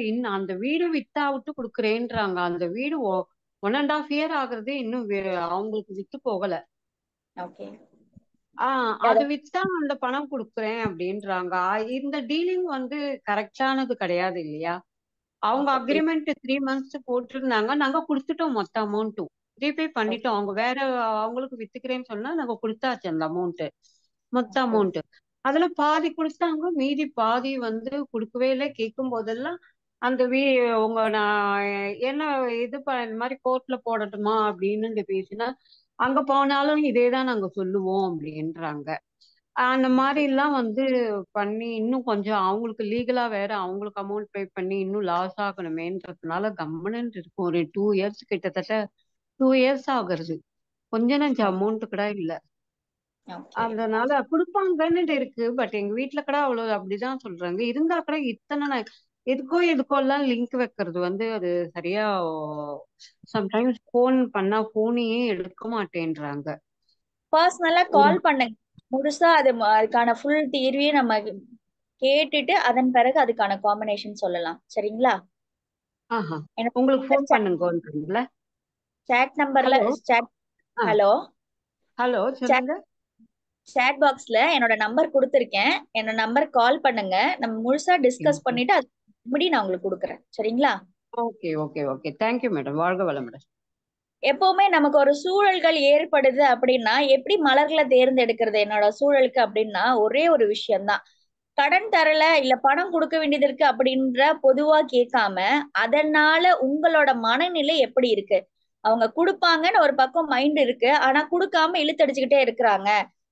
இன்னும் அந்த வீடு வித்தா விட்டு கொடுக்குறேன்றாங்க. அந்த வீடு 1.5 year ஆகுறது, இன்னும் அவங்களுக்கு வித்து போகல. அது வித்தா அந்த பணம் கொடுக்குறேன் அப்படின்றாங்க. இந்த டீலிங் கரெக்டானது கிடையாது இல்லையா? அவங்க அக்ரிமெண்ட் 3 months போட்டிருந்தாங்க. நாங்க கொடுத்துட்டோம் மொத்த அமௌண்ட்டும். ரீபே பண்ணிட்டோம். அவங்க வேற அவங்களுக்கு வித்துக்கிறேன்னு சொன்னா நாங்க கொடுத்தாச்சு அந்த அமௌண்ட், மொத்த அமௌண்ட். அதுல பாதி கொடுத்தாங்க, மீதி பாதி கொடுக்கவே இல்லை. கேட்கும் போதெல்லாம் அந்த உங்க நான் என்ன இந்த மாதிரி கோர்ட்ல போடட்டுமா அப்படின்னு பேசினா, அங்க போனாலும் இதேதான் நாங்க சொல்லுவோம் அப்படின்றாங்க. அந்த மாதிரி எல்லாம் பண்ணி இன்னும் கொஞ்சம் அவங்களுக்கு லீகலா வேற அவங்களுக்கு அமௌண்ட் பே பண்ணி இன்னும் லாஸ் ஆகணுமேன்றதுனால கம்முன்னு இருக்கும். ஒரு 2 years, கிட்டத்தட்ட 2 years ஆகுறது. கொஞ்ச நஞ்ச அமௌண்ட் கூட இல்ல. அதனால கொடுப்பாங்கன்னு இருக்கு. பட் எங்க வீட்டுல கூட அவ்வளவு அப்படிதான் சொல்றாங்க. இருந்தா கூட இத்தனை எதுக்கோ எல்லாம் லிங்க் வைக்கிறது அது சரியா. சம்டைம்ஸ் போன் பண்ணா போனையே எடுக்க மாட்டேன்றாங்க. பர்சனலா கால் பண்ணுங்க. முழுசா அதுக்கான ஃபுல் தீர்வையும் நம்ம கேட்டுட்டு அதன் பிறகு அதுக்கான காம்பினேஷன் சொல்லலாம். சரிங்களா? உங்களுக்கு ஃபோன் பண்ணுங்க. சாட் நம்பர்ல ஹலோ ஹலோ சொல்லுங்க. சாட் பாக்ஸ்ல என்னோட நம்பர் கொடுத்திருக்கேன். என்னோட நம்பர் கால் பண்ணுங்க. நம்ம முழுசா டிஸ்கஸ் பண்ணிட்டு அது முடி நான் உங்களுக்கு கொடுக்குறேன். சரிங்களா? Okay okay okay. Thank you madam. வாழ்க வளமுடன். எப்பவுமே நமக்கு ஒரு சூழல்கள் ஏற்படுது அப்படின்னா எப்படி மலர்களை தேர்ந்தெடுக்கிறது என்னோட சூழலுக்கு அப்படின்னா ஒரே ஒரு விஷயம்தான். கடன் தரல இல்ல பணம் கொடுக்க வேண்டியது இருக்கு அப்படின்ற பொதுவா கேட்காம, அதனால உங்களோட மனநிலை எப்படி இருக்கு? அவங்க கொடுப்பாங்கன்னு ஒரு பக்கம் மைண்ட் இருக்கு, ஆனா கொடுக்காம இழுத்தடிச்சுக்கிட்டே இருக்கிறாங்க.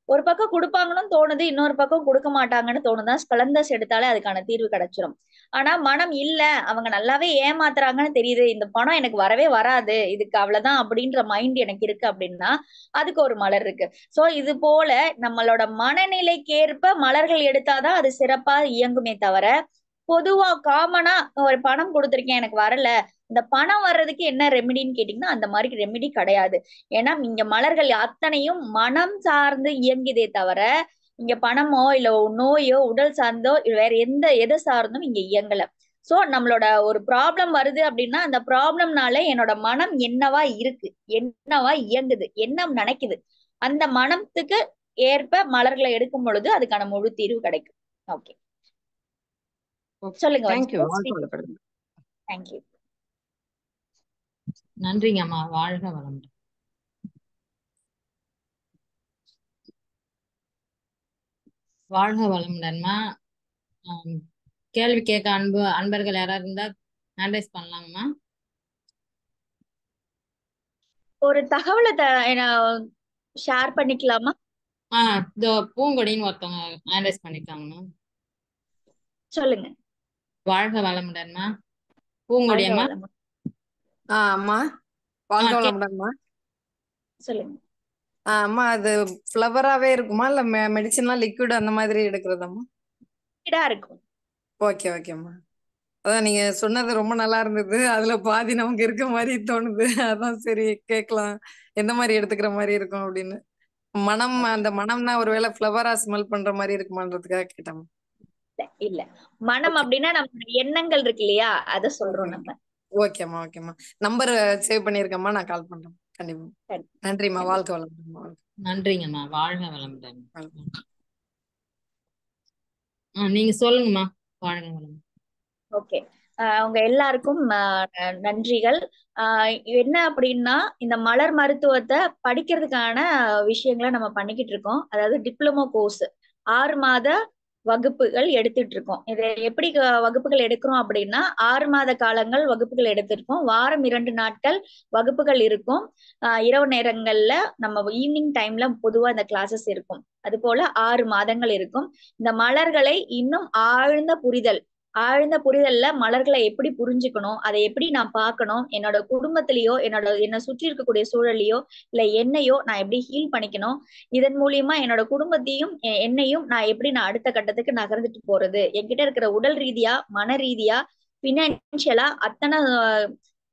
ஒரு பக்கம் கொடுப்பாங்கன்னு தோணுது, இன்னொரு பக்கம் கொடுக்க மாட்டாங்கன்னு தோணுதா, ஸ்பெலந்தஸ் எடுத்தாலே அதுக்கான தீர்வு கிடைச்சிரும். ஆனா மனம் இல்ல, அவங்க நல்லாவே ஏமாத்துறாங்கன்னு தெரியுது, இந்த பணம் எனக்கு வரவே வராது, இதுக்கு அவ்வளவுதான் அப்படின்ற மைண்ட் எனக்கு இருக்கு அப்படின்னா அதுக்கு ஒரு மலர் இருக்கு. சோ இது போல நம்மளோட மனநிலைக்கேற்ப மலர்கள் எடுத்தாதான் அது சிறப்பா இயங்குமே தவிர, பொதுவா காமனா ஒரு பணம் கொடுத்திருக்கேன் எனக்கு வரல, இந்த பணம் வர்றதுக்கு என்ன ரெமிடின்னு கேட்டீங்கன்னா அந்த மாதிரி ரெமிடி கிடையாது. ஏன்னா இங்க மலர்கள் அத்தனையும் மனம் சார்ந்து இயங்குதே தவிர, இங்க பணமோ இல்ல நோயோ உடல் சார்ந்தோ வேற எதை சார்ந்தும் இங்க இயங்கல. சோ நம்மளோட ஒரு ப்ராப்ளம் வருது அப்படின்னா அந்த ப்ராப்ளம்னால என்னோட மனம் என்னவா இருக்கு, என்னவா இயங்குது, என்ன நினைக்குது, அந்த மனத்துக்கு ஏற்ப மலர்களை எடுக்கும் பொழுது அதுக்கான முழு தீர்வு கிடைக்கும். ஓகே, சொல்லுங்க. தேங்க்யூ. நன்றிங்க அம்மா. வாழ்க வளமுடன். வாழ்க வளமுடன்மா. கேள்வி கேட்க அன்பர்கள் யாராவது இருந்தா ஹேண்ட் ரைஸ் பண்ணலாங்கம்மா. ஒரு தகவலை ஷேர் பண்ணிக்கலாமா? இதோ பூங்கொடின்னு ஒருத்தவங்க ஹேண்ட் ரைஸ் பண்ணிருக்காங்கம்மா. சொல்லுங்க. வாழ்க வளமுடன்மா. பூங்கொடி வாழ்க அம்மா. வளமுடன். அம்மா வாழ்க கே- வளமுடன்மா. சொல்லுங்க. அம்மா அது ஃப்ளவராவே இருக்குமா இல்ல மெடிசன்லாம் லிக்விட் அந்த மாதிரி எடுக்கிறதாம்மா? இடா இருக்கும். ஓகே ஓகேம்மா. அதான் நீங்க சொன்னது ரொம்ப நல்லா இருந்தது. அதுல பாதி நமக்கு இருக்க மாதிரி தோணுது. அதான் சரி கேட்கலாம் எந்த மாதிரி எடுத்துக்கிற மாதிரி இருக்கும் அப்படின்னு. மனம் அந்த மனம்னா ஒருவேளை ஃப்ளவரா ஸ்மெல் பண்ற மாதிரி இருக்குமான்றதுக்காக கேட்டேன். இல்ல, மனம் அப்படின்னா நம்ம எண்ணங்கள் இருக்கு இல்லையா, அத சொல்றோம் ஓகே நம்ம. ஓகேம்மா ஓகேம்மா. நம்பர் சேவ் பண்ணிருக்கேம்மா, நான் கால் பண்றேன் கண்டிப்பா. சரி. நன்றிம்மா. கண்டிப்பா. வாழ்க்கை வளமுடன். நன்றிங்கம்மா. வாழ்க வளமுடன். நீங்க சொல்லுங்கம்மா. வாழ்க வளமுடன். ஓகே. உங்க எல்லாருக்கும் நன்றிகள். என்ன அப்படின்னா, இந்த மலர் மருத்துவத்தை படிக்கிறதுக்கான விஷயங்களை நம்ம பண்ணிக்கிட்டு இருக்கோம். அதாவது டிப்ளமோ கோர்ஸ் 6 மாத வகுப்புகள் எடுத்துட்டு இருக்கோம். இது எப்படி வகுப்புகள் எடுக்கிறோம் அப்படின்னா, 6 மாத காலங்கள் வகுப்புகள் எடுத்திருக்கோம். வாரம் 2 நாட்கள் வகுப்புகள் இருக்கும். இரவு நேரங்கள்ல நம்ம ஈவினிங் டைம்ல பொதுவா இந்த கிளாஸஸ் இருக்கும். அது போல 6 மாதங்கள் இருக்கும். இந்த மலர்களை இன்னும் ஆழ்ந்த புரிதல்ல மலர்களை எப்படி புரிஞ்சுக்கணும், அதை எப்படி நான் பார்க்கணும், என்னோட குடும்பத்திலயோ என்னை சுற்றி இருக்கக்கூடிய சூழலையோ இல்ல என்னையோ நான் எப்படி ஹீல் பண்ணிக்கணும், இதன் மூலியமா என்னோட குடும்பத்தையும் என்னையும் நான் அடுத்த கட்டத்துக்கு நகர்ந்துட்டு போறது, என்கிட்ட இருக்கிற உடல் ரீதியா மன ரீதியா பினான்சியலா அத்தனை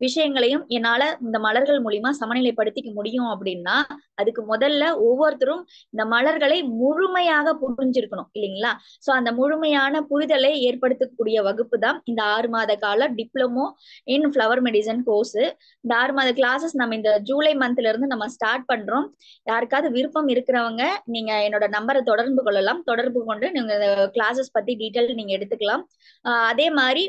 விஷயங்களையும் என்னால இந்த மலர்கள் மூலியமா சமநிலைப்படுத்திக்க முடியும் அப்படின்னா, அதுக்கு முதல்ல ஒவ்வொருத்தரும் இந்த மலர்களை முழுமையாக புரிஞ்சிருக்கணும் இல்லைங்களா? சோ அந்த முழுமையான புரிதலை ஏற்படுத்தக்கூடிய வகுப்பு தான் இந்த 6 மாத கால diploma in flower medicine course. இந்த 6 மாத கிளாஸஸ் நம்ம இந்த ஜூலை மந்த்ல இருந்து நம்ம ஸ்டார்ட் பண்றோம். யாருக்காவது விருப்பம் இருக்கிறவங்க நீங்க என்னோட நம்பரை தொடர்பு கொள்ளலாம். தொடர்பு கொண்டு நீங்க கிளாஸஸ் பத்தி டீட்டெயில் நீங்க எடுத்துக்கலாம். அதே மாதிரி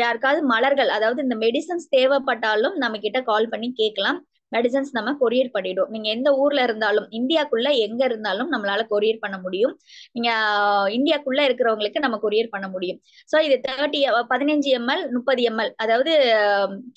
யாருக்காவது மலர்கள், அதாவது இந்த மெடிசன்ஸ் தேவைப்பட்டாலும் நம்ம கிட்ட கால் பண்ணி கேட்கலாம். மெடிசன்ஸ் நம்ம கொரியர் பண்ணிடும். நீங்க எந்த ஊர்ல இருந்தாலும், இந்தியாக்குள்ள எங்க இருந்தாலும் நம்மளால கொரியர் பண்ண முடியும். நீங்க இந்தியாக்குள்ள இருக்கிறவங்களுக்கு நம்ம கொரியர் பண்ண முடியும். சோ இது 15 ml 30 ml, அதாவது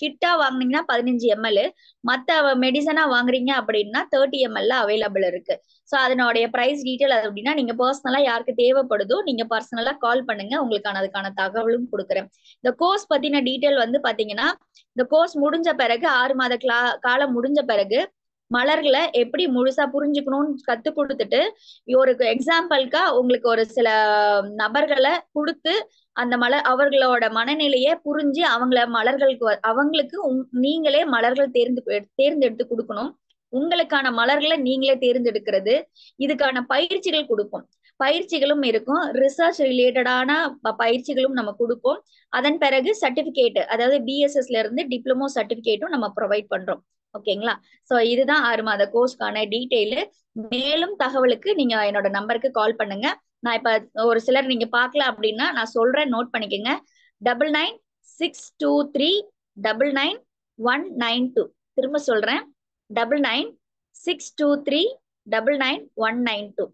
கிட்டா வாங்குனீங்கன்னா 15 ml, மத்த மெடிசனா வாங்குறீங்க அப்படின்னா 30 ml அவைலபிள் இருக்கு. சோ அதனுடைய பிரைஸ் டீட்டெயில் அப்படின்னா நீங்க பர்சனலா யாருக்கு தேவைப்படுதோ நீங்க பர்சனலா கால் பண்ணுங்க, உங்களுக்கு அதுக்கான தகவலும் கொடுக்குறேன். இந்த கோர்ஸ் பத்தின டீட்டெயில் வந்து பாத்தீங்கன்னா, இந்த கோர்ஸ் முடிஞ்ச பிறகு 6 மாத காலம் முடிஞ்ச பிறகு மலர்களை எப்படி முழுசா புரிஞ்சுக்கணும்னு கத்து கொடுத்துட்டு, ஒரு எக்ஸாம்பிளுக்கா உங்களுக்கு ஒரு சில நபர்களை கொடுத்து அந்த அவர்களோட மனநிலையை புரிஞ்சு அவங்களுக்கு நீங்களே மலர்கள் தேர்ந்தெடுத்து கொடுக்கணும். உங்களுக்கான மலர்களை நீங்களே தேர்ந்தெடுக்கிறது, இதுக்கான பயிற்சிகள் கொடுப்போம். பயிற்சிகளும் இருக்கும், ரிசர்ச் ரிலேட்டடான பயிற்சிகளும் நம்ம கொடுப்போம். அதன் பிறகு சர்டிபிகேட், அதாவது பிஎஸ்எஸ்ல இருந்து டிப்ளமோ சர்டிபிகேட்டும் நம்ம ப்ரொவைட் பண்றோம். ஓகேங்களா? சோ இதுதான் 6 மாத கோர்ஸ்க்கான டீட்டெயில். மேலும் தகவலுக்கு நீங்க என்னோட நம்பருக்கு கால் பண்ணுங்க. நான் இப்ப ஒரு சிலர் நீங்க பார்க்கல அப்படின்னா நான் சொல்றேன், நோட் பண்ணிக்கோங்க. 9962399192. திரும்ப சொல்றேன், 9962399192.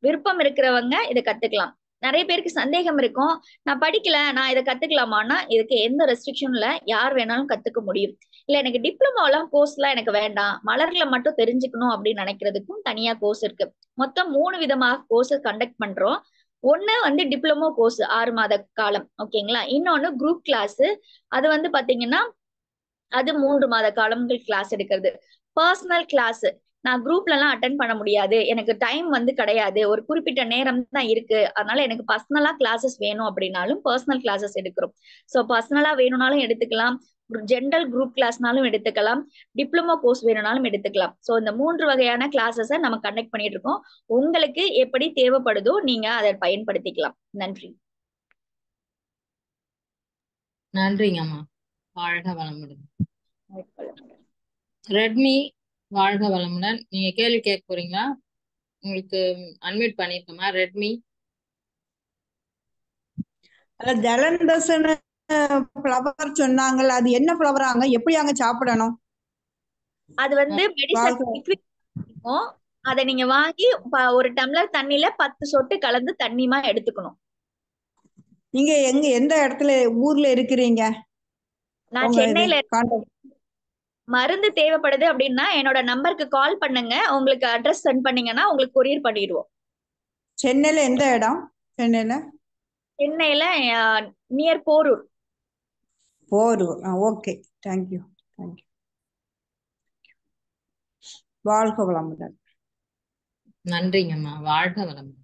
விருப்பம் இருக்கிறவங்க இதை கத்துக்கலாம். நிறைய பேருக்கு சந்தேகம் இருக்கும், நான் படிக்கல, நான் இதை கத்துக்கலாமான்னா இதுக்கு எந்த ரெஸ்ட்ரிக்ஷனும் இல்ல, யார் வேணாலும் கத்துக்க முடியும். இல்ல எனக்கு டிப்ளமோலாம் கோர்ஸ் எல்லாம் எனக்கு வேண்டாம், மலர்களை மட்டும் தெரிஞ்சுக்கணும் அப்படின்னு நினைக்கிறதுக்கும் தனியா கோர்ஸ் இருக்கு. மொத்தம் 3 விதமாக கோர்ஸ் கண்டக்ட் பண்றோம். ஒண்ணு வந்து டிப்ளமோ கோர்ஸ் 6 மாத காலம், ஓகேங்களா? இன்னொன்னு குரூப் கிளாஸ், அது வந்து பாத்தீங்கன்னா அது 3 மாத காலங்கள் கிளாஸ் எடுக்கிறது. பர்சனல் கிளாஸ், நான் குரூப்ல எல்லாம் அட்டன் பண்ண முடியாது, எனக்கு டைம் வந்து கிடையாது, ஒரு குறிப்பிட்ட நேரம் தான் இருக்கு, அதனால எனக்கு பர்சனலா கிளாஸஸ் வேணும் அப்படின்னாலும் பர்சனல் கிளாஸஸ் எடுக்கிறோம். சோ பர்சனலா வேணும்னாலும் எடுத்துக்கலாம், ஜென்ரல் குரூப் கிளாஸ்னாலும் எடுத்துக்கலாம், டிப்ளமோ கோர்ஸ் வேணும்னாலும் எடுத்துக்கலாம். சோ இந்த 3 வகையான கிளாஸஸை நம்ம கண்டக்ட் பண்ணிட்டு இருக்கோம். உங்களுக்கு எப்படி தேவைப்படுதோ நீங்க அதை பயன்படுத்திக்கலாம். நன்றி. நன்றிங்கம்மா. வாழ்க வளமுடன். ரெட்மி, வாழ்க வளமுடன். நீங்க கேள்வி கேட்க போறீங்களா? உங்களுக்கு அன்மியூட் பண்ணிருக்கோமா? ரெட்மி. ஜலந்தோஷன் ஃப்ளவர் சொன்னாங்கல்ல, அது என்ன ஃப்ளவராங்க, எப்படி அங்க சாப்பிடணும்? அது வந்து மெடிசன் இருக்கும், அதை நீங்க வாங்கி ஒரு டம்ளர் தண்ணியில 10 சொட்டு கலந்து தண்ணிமா எடுத்துக்கணும். நீங்க எந்த இடத்துல ஊர்ல இருக்கிறீங்க? நான் உங்க இது சென்னையில கான்டாக்ட். மருந்து தேவைப்படுது அப்படின்னா என்னோட நம்பருக்கு கால் பண்ணுங்க. உங்களுக்கு அட்ரஸ் சென்ட் பண்ணீங்கன்னா உங்களுக்கு கொரியர் பண்ணிடுவோம். சென்னையில எந்த இடம்? சென்னையில சென்னையில near Porur. Porur. Okay, thank you. Thank you. வாழ்க வளமுடன். நன்றிங்கம்மா. வாழ்க வளமுடன்.